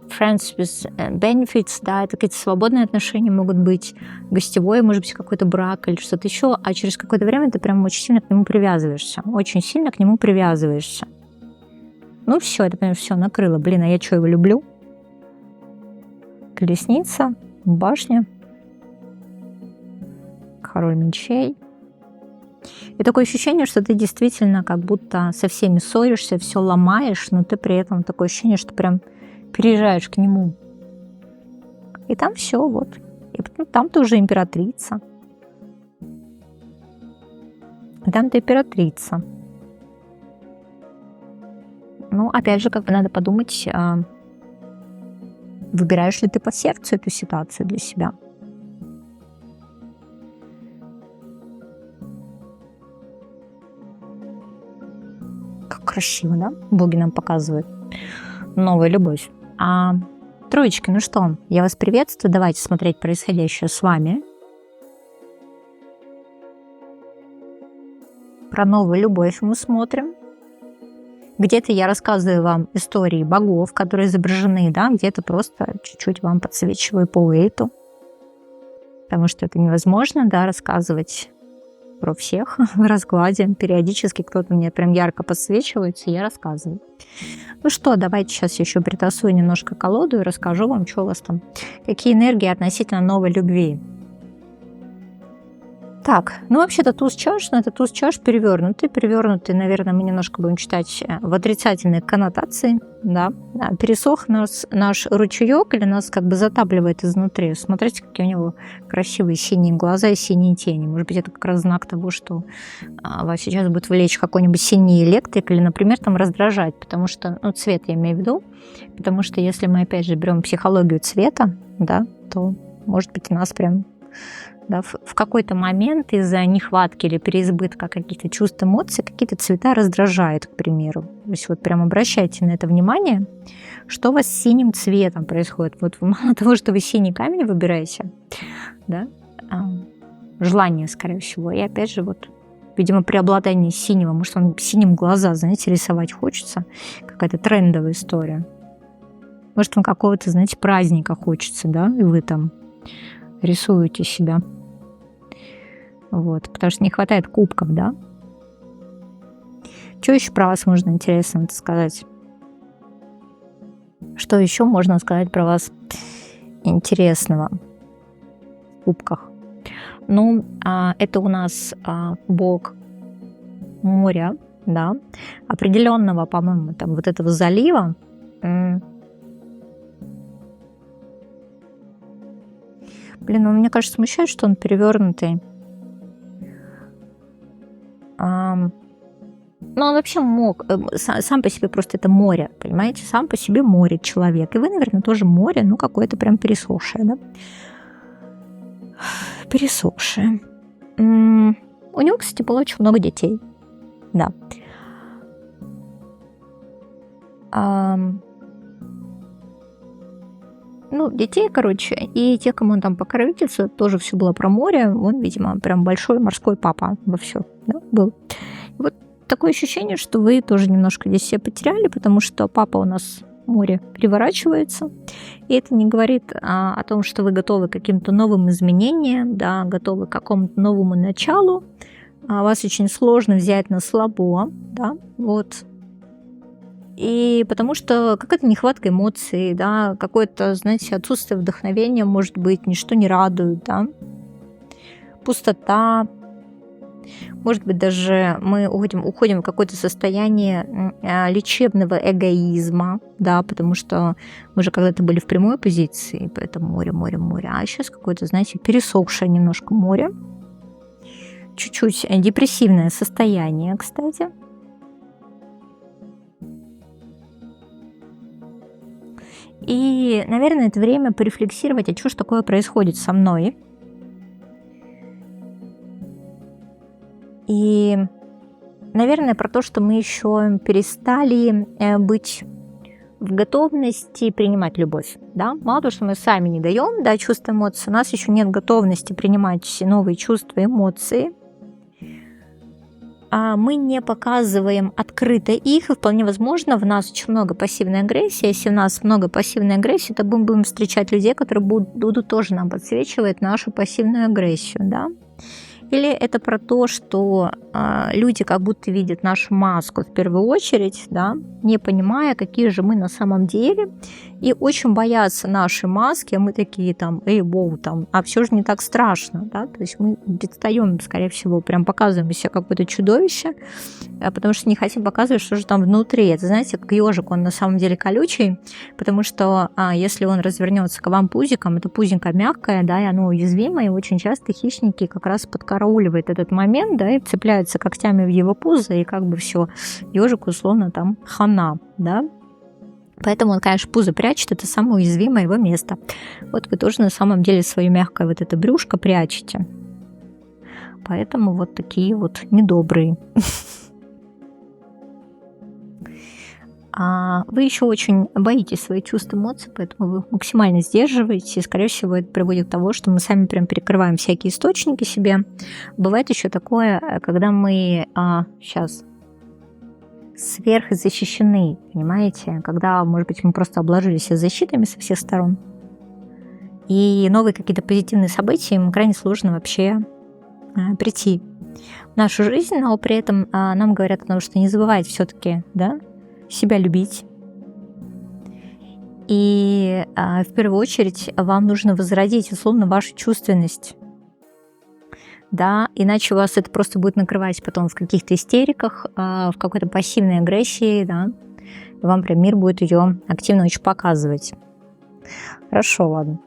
friends with benefits, да, это какие-то свободные отношения могут быть, гостевой, может быть, какой-то брак или что-то еще, а через какое-то время ты прям очень сильно к нему привязываешься, очень сильно к нему привязываешься. Ну все, это прям все накрыло. Блин, а я что, его люблю? Колесница, башня, король мечей. И такое ощущение, что ты действительно как будто со всеми ссоришься, все ломаешь, но ты при этом такое ощущение, что прям переезжаешь к нему. И там все вот. И потом там ты уже императрица. И там ты императрица. Ну, опять же, как бы надо подумать, выбираешь ли ты по сердцу эту ситуацию для себя. Как красиво, да? Боги нам показывают новую любовь. Троечки, ну что, я вас приветствую. Давайте смотреть происходящее с вами. Про новую любовь мы смотрим. Где-то я рассказываю вам истории богов, которые изображены, да, где-то просто чуть-чуть вам подсвечиваю по уэйту, потому что это невозможно, да, рассказывать про всех в раскладе. Периодически кто-то мне прям ярко подсвечивается, и я рассказываю. Ну что, давайте сейчас еще притасую немножко колоду и расскажу вам, что у вас там, какие энергии относительно новой любви. Так, ну вообще-то туз чаш, но это туз чаш перевернутый. Перевернутый, наверное, мы немножко будем читать в отрицательной коннотации. Да. Пересох наш ручеек или нас как бы затапливает изнутри. Смотрите, какие у него красивые синие глаза и синие тени. Может быть, это как раз знак того, что вас сейчас будет влечь какой-нибудь синий электрик или, например, там раздражать, потому что, ну, цвет я имею в виду, потому что если мы, опять же, берем психологию цвета, да, то, может быть, у нас прям... Да, в какой-то момент из-за нехватки или переизбытка каких-то чувств, эмоций, какие-то цвета раздражают, к примеру. То есть вот прям обращайте на это внимание, что у вас с синим цветом происходит. Вот мало того, что вы синий камень выбираете, да, желание, скорее всего, и опять же вот, видимо, преобладание синего, может, вам синим глаза, знаете, рисовать хочется, какая-то трендовая история. Может, вам какого-то, знаете, праздника хочется, да, и вы там рисуете себя. Вот, потому что не хватает кубков, да? Что еще про вас можно интересно сказать? Что еще можно сказать про вас интересного в кубках? Ну, это у нас бог моря, да, определенного, по-моему, там вот этого залива. Блин, ну, мне кажется, смущает, что он перевернутый. Ну, он вообще мог, сам по себе просто это море, понимаете? Сам по себе море человек. И вы, наверное, тоже море, ну, какое-то прям пересохшее, да? Пересохшее. У него, кстати, было очень много детей. Да. Ну, детей, короче, и те, кому он там покровительствует, тоже все было про море. Он, видимо, прям большой морской папа во все, да, был. И вот такое ощущение, что вы тоже немножко здесь себя потеряли, потому что папа у нас море переворачивается. И это не говорит о том, что вы готовы к каким-то новым изменениям, да, готовы к какому-то новому началу. Вас очень сложно взять на слабо, да, вот. И потому что какая-то нехватка эмоций, да, какое-то, знаете, отсутствие вдохновения, может быть, ничто не радует, да. пустота. Может быть, даже мы уходим в какое-то состояние лечебного эгоизма, да, потому что мы же когда-то были в прямой позиции, поэтому море, море, море, а сейчас какое-то, знаете, пересохшее немножко море. Чуть-чуть депрессивное состояние, кстати. И, наверное, это время порефлексировать, а что ж такое происходит со мной. И, наверное, про то, что мы еще перестали быть в готовности принимать любовь. Да? Мало того, что мы сами не даем, да, чувства, эмоции, у нас еще нет готовности принимать все новые чувства, эмоции. А мы не показываем открыто их, и вполне возможно, в нас очень много пассивной агрессии. Если у нас много пассивной агрессии, то мы будем встречать людей, которые будут тоже нам подсвечивать нашу пассивную агрессию. Да? Или это про то, что люди как будто видят нашу маску в первую очередь, да, не понимая, какие же мы на самом деле, и очень боятся нашей маски, а мы такие там, боу, там, а все же не так страшно, да, то есть мы предстаем, скорее всего, прям показываем себя какое-то чудовище, потому что не хотим показывать, что же там внутри. Это, знаете, как ежик, он на самом деле колючий, потому что если он развернется к вам пузиком, это пузенько мягкое, да, и оно уязвимое, и очень часто хищники как раз подкарауливают этот момент, да, и цепляются когтями в его пузо, и как бы все, ежик условно там хана, да. Поэтому он, конечно, пузо прячет, это самое уязвимое его место. Вот вы тоже на самом деле свое мягкое вот это брюшко прячете. Поэтому вот такие вот недобрые. А вы еще очень боитесь свои чувства, эмоции, поэтому вы максимально сдерживаете. И, скорее всего, это приводит к тому, что мы сами прям перекрываем всякие источники себе. Бывает еще такое, когда мы сейчас сверхзащищены, понимаете? Когда, может быть, мы просто обложили себя защитами со всех сторон. И новые какие-то позитивные события, им крайне сложно вообще прийти в нашу жизнь, но при этом нам говорят о том, что не забывайте все-таки, да, себя любить. И в первую очередь вам нужно возродить, условно, вашу чувственность. Да, иначе у вас это просто будет накрывать потом в каких-то истериках, в какой-то пассивной агрессии, да. И вам прям мир будет ее активно очень показывать. Хорошо, ладно.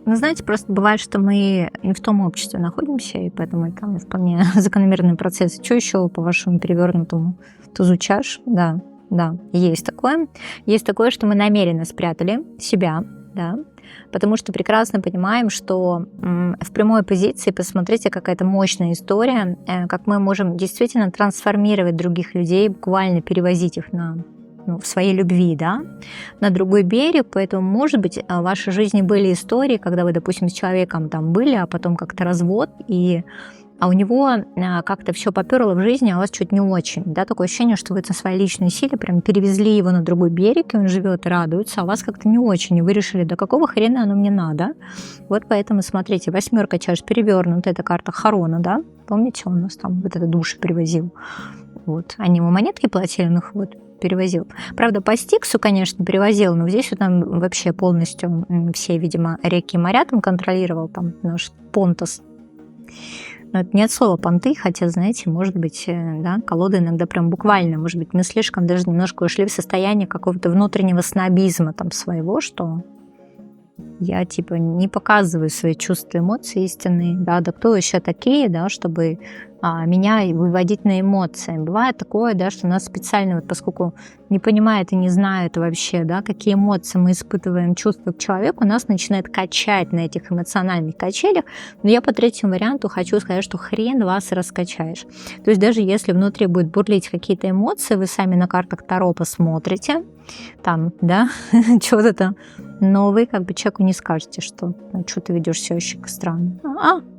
Ну, знаете, просто бывает, что мы не в том обществе находимся, и поэтому это вполне закономерный процесс. Что еще по вашему перевернутому тузу чаш? Да, да, есть такое. Есть такое, что мы намеренно спрятали себя, да, потому что прекрасно понимаем, что в прямой позиции, посмотрите, какая-то мощная история, как мы можем действительно трансформировать других людей, буквально перевозить их в своей любви, да, на другой берег. Поэтому, может быть, в вашей жизни были истории, когда вы, допустим, с человеком там были, а потом как-то развод, а у него как-то все поперло в жизни, а у вас чуть не очень. Да, такое ощущение, что вы на своей личной силе прям перевезли его на другой берег, и он живет и радуется, а у вас как-то не очень. И вы решили, да какого хрена оно мне надо? Вот поэтому, смотрите, 8 чаш перевернута, это карта Харона, да? Помните, он у нас там вот это души привозил. Вот. Они ему монетки платили, ну вот, перевозил. Правда, по Стиксу, конечно, перевозил, но здесь вот там вообще полностью все, видимо, реки и моря там контролировал, там наш Понтос. Но это не от слова понты, хотя, знаете, может быть, да, колода иногда прям буквально, может быть, мы слишком даже немножко ушли в состояние какого-то внутреннего снобизма там своего, что я типа не показываю свои чувства, эмоции истинные, да кто еще такие, да, чтобы меня выводить на эмоции. Бывает такое, да, что нас специально, вот поскольку не понимают и не знают вообще, да, какие эмоции мы испытываем, чувства к человеку, нас начинает качать на этих эмоциональных качелях. Но я по третьему варианту хочу сказать, что хрен вас раскачаешь. То есть даже если внутри будет бурлить какие-то эмоции, вы сами на картах Таро посмотрите, там, да, что-то там, но вы как бы человеку не скажете, что что ты ведешь себя очень странно.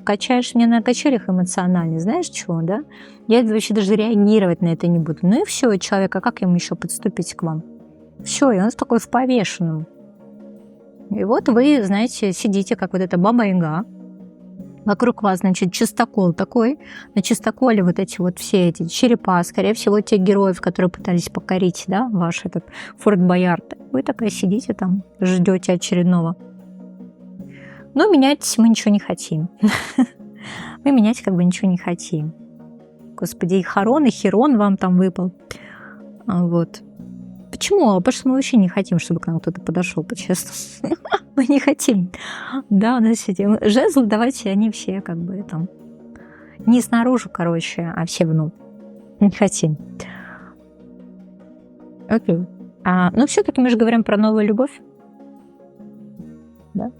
Качаешь меня на качелях эмоционально, знаешь чего, да? Я вообще даже реагировать на это не буду. Ну и все, человек, а как ему еще подступить к вам? Все, и он такой в повешенном. И вот вы, знаете, сидите, как вот эта баба-яга, Вокруг вас, значит, чистокол такой. На чистоколе вот эти вот все эти черепа, скорее всего, тех героев, которые пытались покорить, да, ваш этот Форт Боярд. Вы такая сидите там, ждете очередного. Но менять мы ничего не хотим. Мы менять как бы ничего не хотим. Господи, и Харон, и Херон вам там выпал. Вот. Почему? Потому что мы вообще не хотим, чтобы к нам кто-то подошел, по-честному. Мы не хотим. Да, у нас эти жезлы, давайте, они все как бы там не снаружи, короче, а все внутрь. Не хотим. Окей. Но все-таки мы же говорим про новую любовь. Да?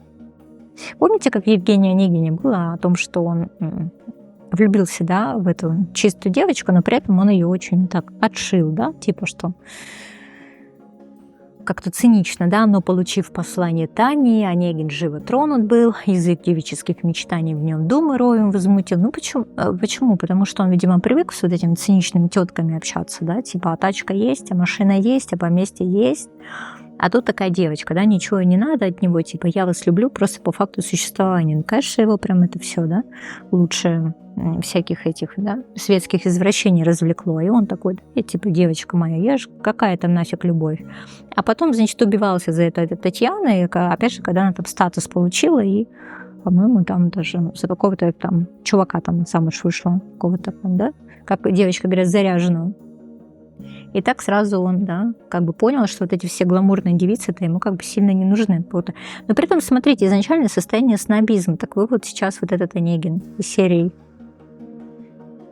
Помните, как в Евгении Онегине было о том, что он влюбился, да, в эту чистую девочку, но при этом он ее очень так отшил, да, типа что как-то цинично, да, но получив послание Тани, Онегин живо тронут был, язык девических мечтаний в нем думы роем возмутил. Ну почему? Почему? Потому что он, видимо, привык с вот этими циничными тетками общаться, да, типа, а тачка есть, а машина есть, а поместье есть. А тут такая девочка, да, ничего не надо от него, типа, я вас люблю просто по факту существования. Ну, конечно, его прям это все, да, лучше всяких этих, да, светских извращений развлекло. И он такой, да, типа, девочка моя, я же какая там нафиг любовь. А потом, значит, убивался за это Татьяна, и опять же, когда она там статус получила, и, по-моему, там даже за какого-то там чувака там замуж вышла, какого-то там, да, как девочка, говорят, заряженного. И так сразу он, да, как бы понял, что вот эти все гламурные девицы-то ему как бы сильно не нужны. Но при этом, смотрите, изначально состояние снобизма. Так вы вот сейчас вот этот Онегин из серии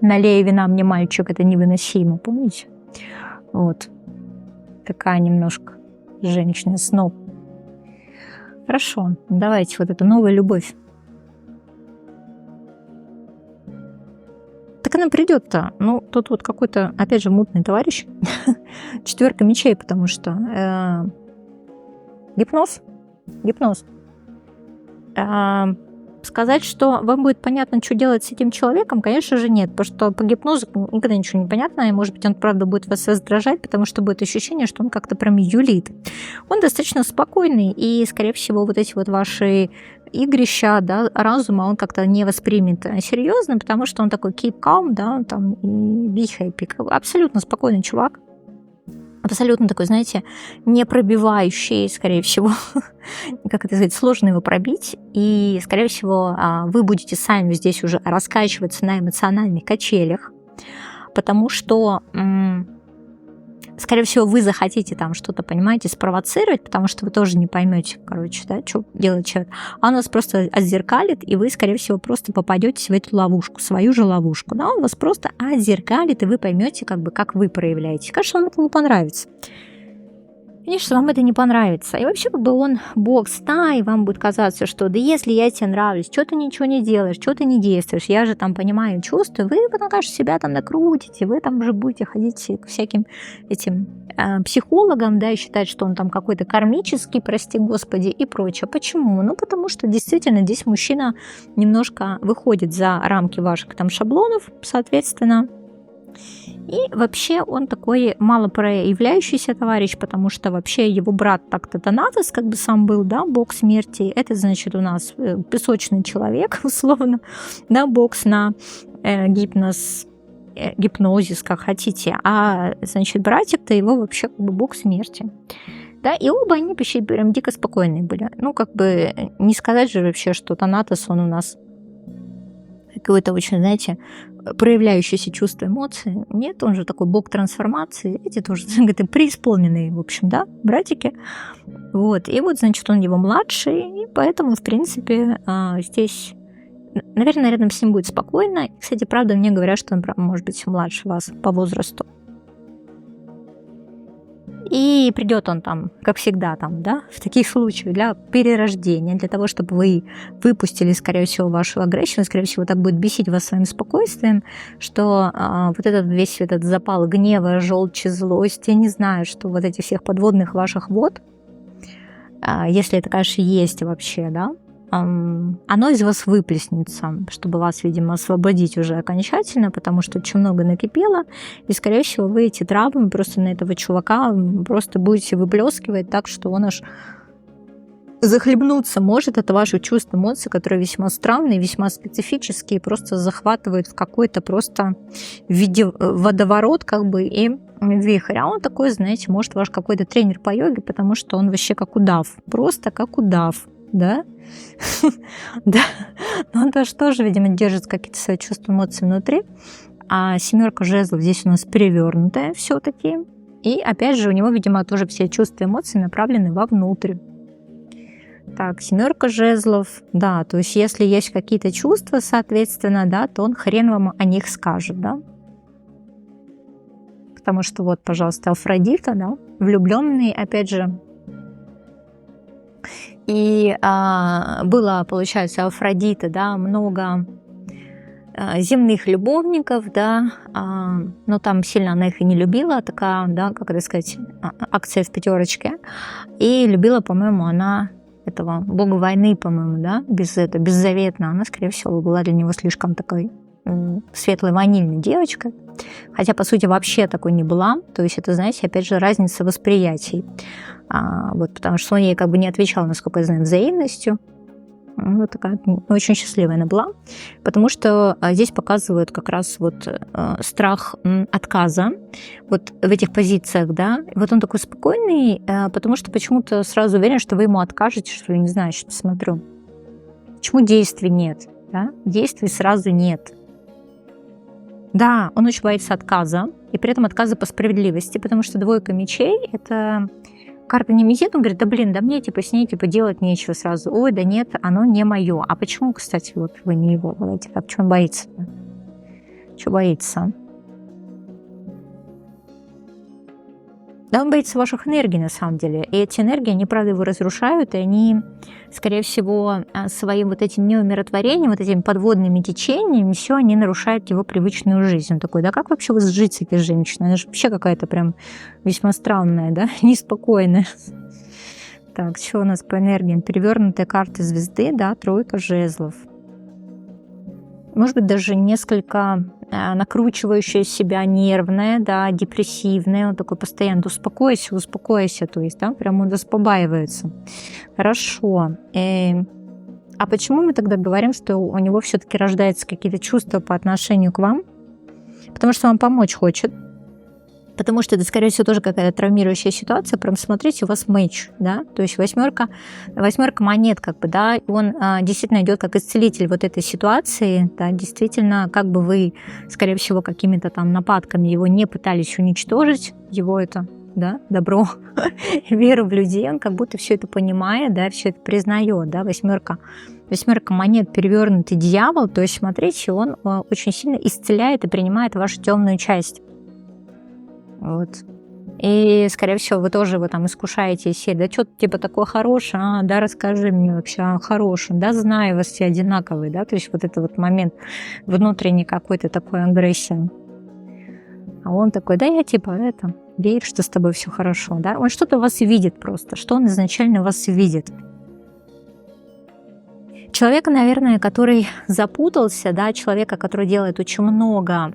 «Налей вина мне, мальчик, это невыносимо», помните? Вот. Такая немножко женщина-сноб. Хорошо, давайте вот эту новую любовь. Так она придет-то. Ну, тут вот какой-то, опять же, мутный товарищ. 4 мечей, потому что гипноз. Сказать, что вам будет понятно, что делать с этим человеком, конечно же, нет, потому что по гипнозу никогда ничего не понятно, и, может быть, он, правда, будет вас раздражать, потому что будет ощущение, что он как-то прям юлит. Он достаточно спокойный, и, скорее всего, вот эти вот ваши игрища, да, разума он как-то не воспримет серьезно, потому что он такой keep calm, да, там, и be happy. Абсолютно спокойный чувак. Абсолютно такой, знаете, не пробивающий, скорее всего, как это сказать, сложно его пробить, и, скорее всего, вы будете сами здесь уже раскачиваться на эмоциональных качелях, потому что, скорее всего, вы захотите там что-то, понимаете, спровоцировать, потому что вы тоже не поймете, короче, да, что делает человек, а он вас просто отзеркалит, и вы, скорее всего, просто попадете в эту ловушку, свою же ловушку, да, он вас просто отзеркалит, и вы поймете, как бы, как вы проявляете. Конечно, вам это не понравится. Конечно, вам это не понравится. И вообще, как бы он бог ста, и вам будет казаться, что да если я тебе нравлюсь, что ты ничего не делаешь, что ты не действуешь, я же там понимаю, чувствую, вы потом, конечно, себя там накрутите, вы там уже будете ходить к всяким этим психологам, да, и считать, что он там какой-то кармический, прости господи, и прочее. Почему? Ну, потому что действительно здесь мужчина немножко выходит за рамки ваших там шаблонов, соответственно. И вообще он такой мало проявляющийся товарищ, потому что вообще его брат так-то Танатос как бы сам был, да, бог смерти. Это, значит, у нас песочный человек, условно, да, бокс на гипнозис, как хотите. А, значит, братик-то его вообще как бы бог смерти. Да, и оба они вообще прям дико спокойные были. Ну, как бы не сказать же вообще, что Танатос, он у нас какой-то очень, знаете, проявляющийся чувство эмоций. Нет, он же такой бог трансформации. Эти тоже преисполненные, в общем, да, братики. Вот. И вот, значит, он его младший, и поэтому, в принципе, здесь, наверное, рядом с ним будет спокойно. И, кстати, правда, мне говорят, что он, может быть, младше вас по возрасту. И придет он там, как всегда, там, да, в таких случаях для перерождения, для того, чтобы вы выпустили, скорее всего, вашу агрессию, скорее всего, так будет бесить вас своим спокойствием, что вот этот весь этот запал гнева, желчи, злости, я не знаю, что вот этих всех подводных ваших вод, если это, конечно, есть вообще, да, оно из вас выплеснется, чтобы вас, видимо, освободить уже окончательно, потому что очень много накипело, и, скорее всего, вы эти травмы просто на этого чувака просто будете выплескивать так, что он аж захлебнуться может от ваших чувств, эмоций, которые весьма странные, весьма специфические, просто захватывают в какой-то просто в виде водоворот как бы и вихрь. А он такой, знаете, может ваш какой-то тренер по йоге, потому что он вообще как удав, просто как удав, да? Да, но он тоже, видимо, держит какие-то свои чувства, эмоции внутри. А 7 жезлов здесь у нас перевернутая все-таки. И опять же, у него, видимо, тоже все чувства, эмоции направлены вовнутрь. Так, 7 жезлов, да, то есть если есть какие-то чувства, соответственно, да, то он хрен вам о них скажет, да. Потому что вот, пожалуйста, Афродита, да, влюбленный, опять же. И было, получается, Афродита, да, много земных любовников, да, но там сильно она их и не любила, такая, да, как это сказать, акция в 5. И любила, по-моему, она этого бога войны, по-моему, да, беззаветно. Она, скорее всего, была для него слишком такой светлой ванильной девочкой. Хотя, по сути, вообще такой не была. То есть это, знаете, опять же, разница восприятий. Вот, потому что он ей как бы не отвечал, насколько я знаю, взаимностью. Вот такая очень счастливая она была, потому что здесь показывают как раз вот страх отказа вот в этих позициях, да. Вот он такой спокойный, потому что почему-то сразу уверен, что вы ему откажете, что ли, не знаю, что смотрю. Почему действий нет, да? Действий сразу нет. Да, он очень боится отказа, и при этом отказа по справедливости, потому что 2 мечей – это карта не везет, он говорит, да блин, да мне типа с ней типа делать нечего сразу. Ой, да нет, оно не мое. А почему, кстати, вот вы не его говорите? А почему он боится-то? Чего боится? Да, он боится ваших энергий, на самом деле. И эти энергии, они, правда, его разрушают, и они, скорее всего, своим вот этим неумиротворением, вот этими подводными течениями, все, они нарушают его привычную жизнь. Он такой, да как вообще вы жить с этой женщиной? Она же вообще какая-то прям весьма странная, да, неспокойная. Так, что у нас по энергиям? Перевернутая карта звезды, да, 3 жезлов. Может быть, даже несколько накручивающая себя, нервная, да, депрессивная, он такой постоянно успокойся, успокойся, то есть, да, прям он побаивается. Хорошо. А почему мы тогда говорим, что у него все-таки рождаются какие-то чувства по отношению к вам? Потому что вам помочь хочет. Потому что это, скорее всего, тоже какая-то травмирующая ситуация. Прям смотрите, у вас меч, да, то есть 8 монет, как бы, да, и он действительно идет как исцелитель вот этой ситуации, да, действительно, как бы вы, скорее всего, какими-то там нападками его не пытались уничтожить, его это, да, добро, веру в людей, он как будто все это понимает, да, все это признает, да, 8 монет, перевернутый дьявол, то есть, смотрите, он очень сильно исцеляет и принимает вашу темную часть. Вот. И, скорее всего, вы тоже его там искушаете из серии, да что ты типа такой хороший, да расскажи мне вообще о хорошем, да знаю, вас все одинаковые, да, то есть вот этот вот момент внутренней какой-то такой агрессии. А он такой, да я типа это, верю, что с тобой все хорошо, да, он что-то в вас видит просто, что он изначально вас видит. Человека, наверное, который запутался, да, человека, который делает очень много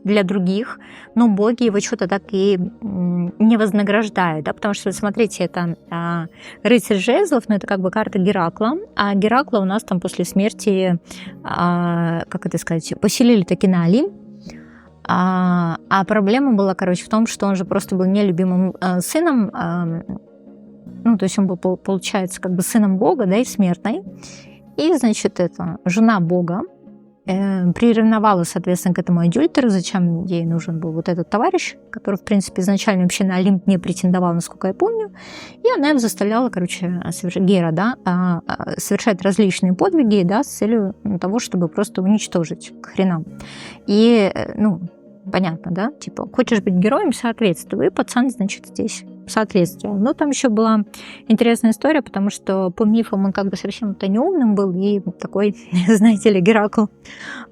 для других, но боги его что-то так и не вознаграждают, да, потому что, смотрите, это рыцарь жезлов, но это как бы карта Геракла, а Геракла у нас там после смерти, как это сказать, поселили таки на Олимп, а проблема была, короче, в том, что он же просто был нелюбимым сыном, ну, то есть он был, получается, как бы сыном бога, да, и смертной, и, значит, это жена бога, приревновала, соответственно, к этому адюльтеру, зачем ей нужен был вот этот товарищ, который, в принципе, изначально вообще на Олимп не претендовал, насколько я помню, и она его заставляла, короче, Гера, да, совершать различные подвиги, да, с целью того, чтобы просто уничтожить к хренам. И, ну, понятно, да, типа, хочешь быть героем, соответствуй, и пацан, значит, здесь соответствие. Но там еще была интересная история, потому что по мифам он как бы совсем-то неумным был и такой, знаете ли, Геракл,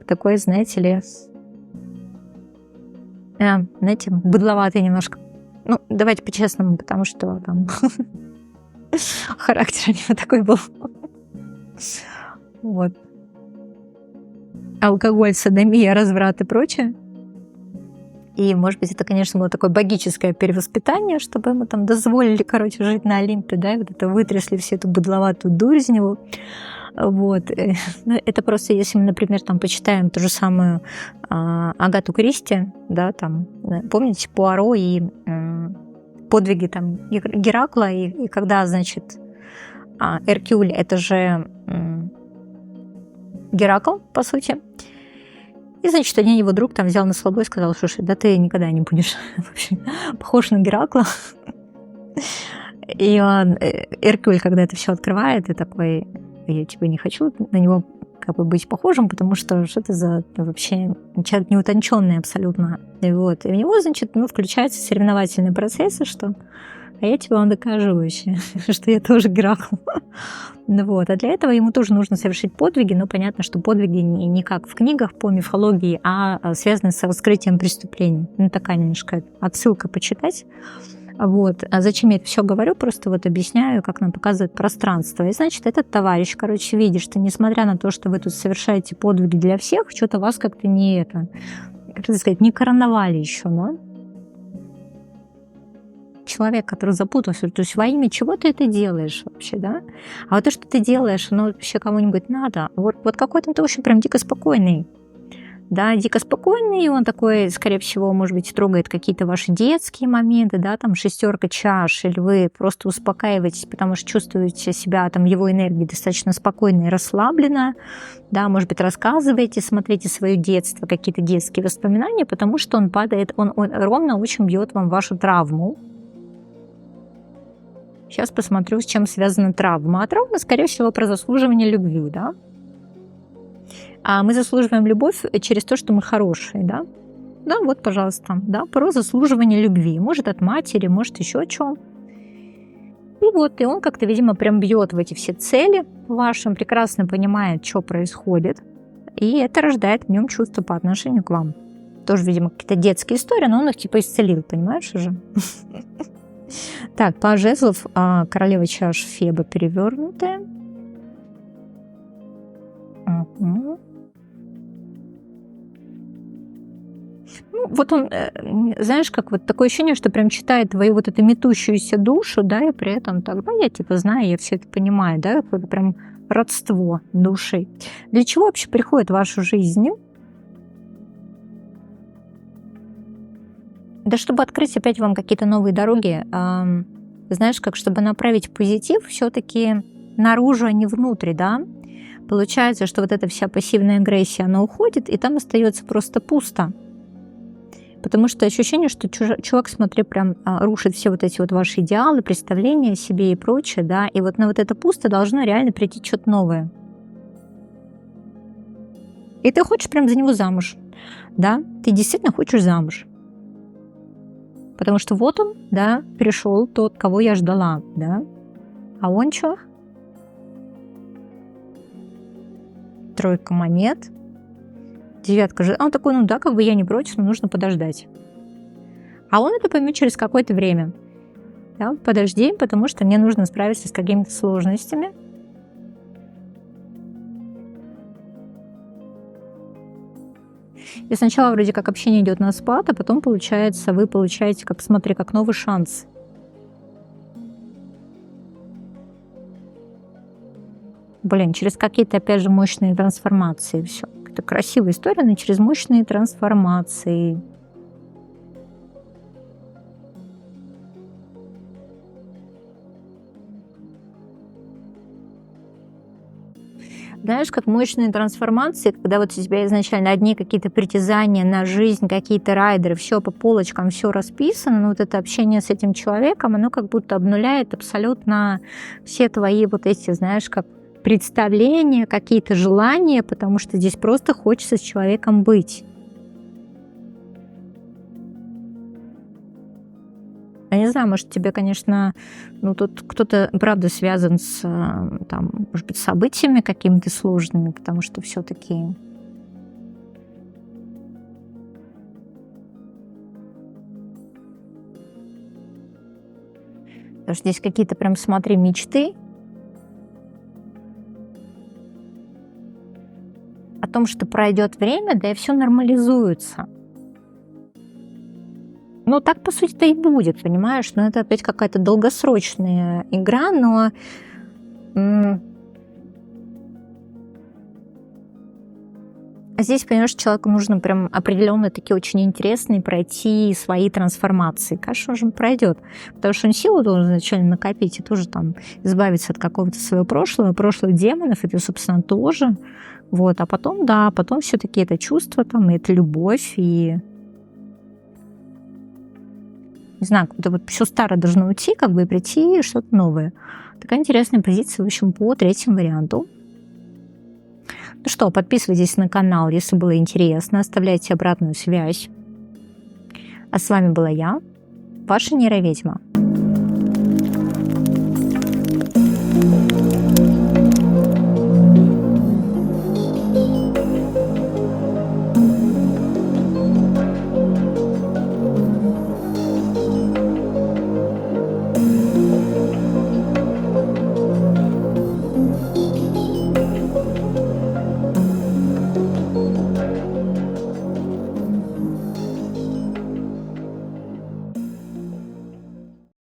такой, знаете ли, знаете, быдловатый немножко. Ну, давайте по-честному, потому что там характер у него такой был. Вот. Алкоголь, содомия, разврат и прочее. И, может быть, это, конечно, было такое богическое перевоспитание, чтобы ему там дозволили, короче, жить на Олимпе, да, и вот это вытрясли всю эту быдловатую дурь из него. Вот. Ну, это просто, если мы, например, там почитаем ту же самую Агату Кристи, да, там, помните, Пуаро и подвиги там Геракла, и когда, значит, Эркюль — это же Геракл, по сути. И, значит, один его друг там взял на слабо и сказал: слушай, да ты никогда не будешь вообще похож на Геракла. И он, Эркюль, когда это все открывает, и такой: я типа не хочу на него как бы быть похожим, потому что это за вообще человек неутонченный абсолютно. И вот. И у него, значит, включаются соревновательные процессы, что я тебе вам докажу вообще, что я тоже Геракл. Вот. А для этого ему тоже нужно совершить подвиги, но понятно, что подвиги не как в книгах по мифологии, а связаны с раскрытием преступлений. Такая немножко отсылка почитать. Вот. А зачем я это все говорю? Просто вот объясняю, как нам показывает пространство. И значит, этот товарищ, короче, видит, что несмотря на то, что вы тут совершаете подвиги для всех, что-то вас как-то не как сказать, не короновали еще, да? Человек, который запутался, то есть во имя чего ты это делаешь вообще, да? А вот то, что ты делаешь, оно вообще кому-нибудь надо? Вот какой-то ты очень прям дико спокойный. Да, дико спокойный, и он такой, скорее всего, может быть, трогает какие-то ваши детские моменты, да, там шестерка чаш, или вы просто успокаиваетесь, потому что чувствуете себя, там, его энергии достаточно спокойно и расслабленно, да, может быть, рассказываете, смотрите свое детство, какие-то детские воспоминания, потому что он падает, он ровно очень бьет вам вашу травму. Сейчас посмотрю, с чем связана травма. А травма, скорее всего, про заслуживание любви, да. А мы заслуживаем любовь через то, что мы хорошие, да? Да, вот, пожалуйста, да, про заслуживание любви. Может, от матери, может, еще о чем. И вот, и он как-то, видимо, прям бьет в эти все цели вашим, прекрасно понимает, что происходит. И это рождает в нем чувства по отношению к вам. Тоже, видимо, какие-то детские истории, но он их типа исцелил, понимаешь уже? Так, паж жезлов, королева чаш, Феба перевернутая. Ну, вот он, знаешь, как вот такое ощущение, что прям читает твою вот эту метущуюся душу, да, и при этом так, да, я типа знаю, я все это понимаю, да, какое-то прям родство души. Для чего вообще приходит в вашу жизнь? Да чтобы открыть опять вам какие-то новые дороги, знаешь, как чтобы направить позитив все-таки наружу, а не внутрь, да. Получается, что вот эта вся пассивная агрессия, она уходит, и там остается просто пусто. Потому что ощущение, что чувак, смотри, прям рушит все вот эти вот ваши идеалы, представления о себе и прочее, да, и вот на вот это пусто должно реально прийти что-то новое. И ты хочешь прям за него замуж, да, ты действительно хочешь замуж. Потому что вот он, да, пришел тот, кого я ждала, да, а он что? Тройка монет. Девятка же. Он такой, ну да, как бы я не против, но нужно подождать. А он это поймет через какое-то время. Да, подожди, потому что мне нужно справиться с какими-то сложностями. И сначала вроде как общение идет на спад, а потом получается, вы получаете, как смотри, как новый шанс. Блин, через какие-то, опять же, мощные трансформации. Все. Это красивая история, но через мощные трансформации. Знаешь, как мощные трансформации, когда вот у тебя изначально одни какие-то притязания на жизнь, какие-то райдеры, все по полочкам, все расписано, но вот это общение с этим человеком, оно как будто обнуляет абсолютно все твои вот эти, знаешь, как представления, какие-то желания, потому что здесь просто хочется с человеком быть. Я не знаю, может, тебе, конечно, ну, тут кто-то, правда, связан с, там, может быть, событиями какими-то сложными, потому что все-таки потому что здесь какие-то прям, смотри, мечты о том, что пройдет время, да и все нормализуется. Ну, так, по сути-то и будет, понимаешь? Но это опять какая-то долгосрочная игра, но здесь, понимаешь, человеку нужно прям определенные такие очень интересные пройти свои трансформации. Конечно же, он пройдет, потому что он силу должен изначально накопить и тоже там избавиться от какого-то своего прошлых демонов, это, собственно, тоже. Вот, а потом, да, потом все-таки это чувство, там, и это любовь, и не знаю, как-то вот все старое должно уйти, как бы, и прийти что-то новое. Такая интересная позиция, в общем, по третьему варианту. Ну что, подписывайтесь на канал, если было интересно, оставляйте обратную связь. А с вами была я, ваша нейроведьма.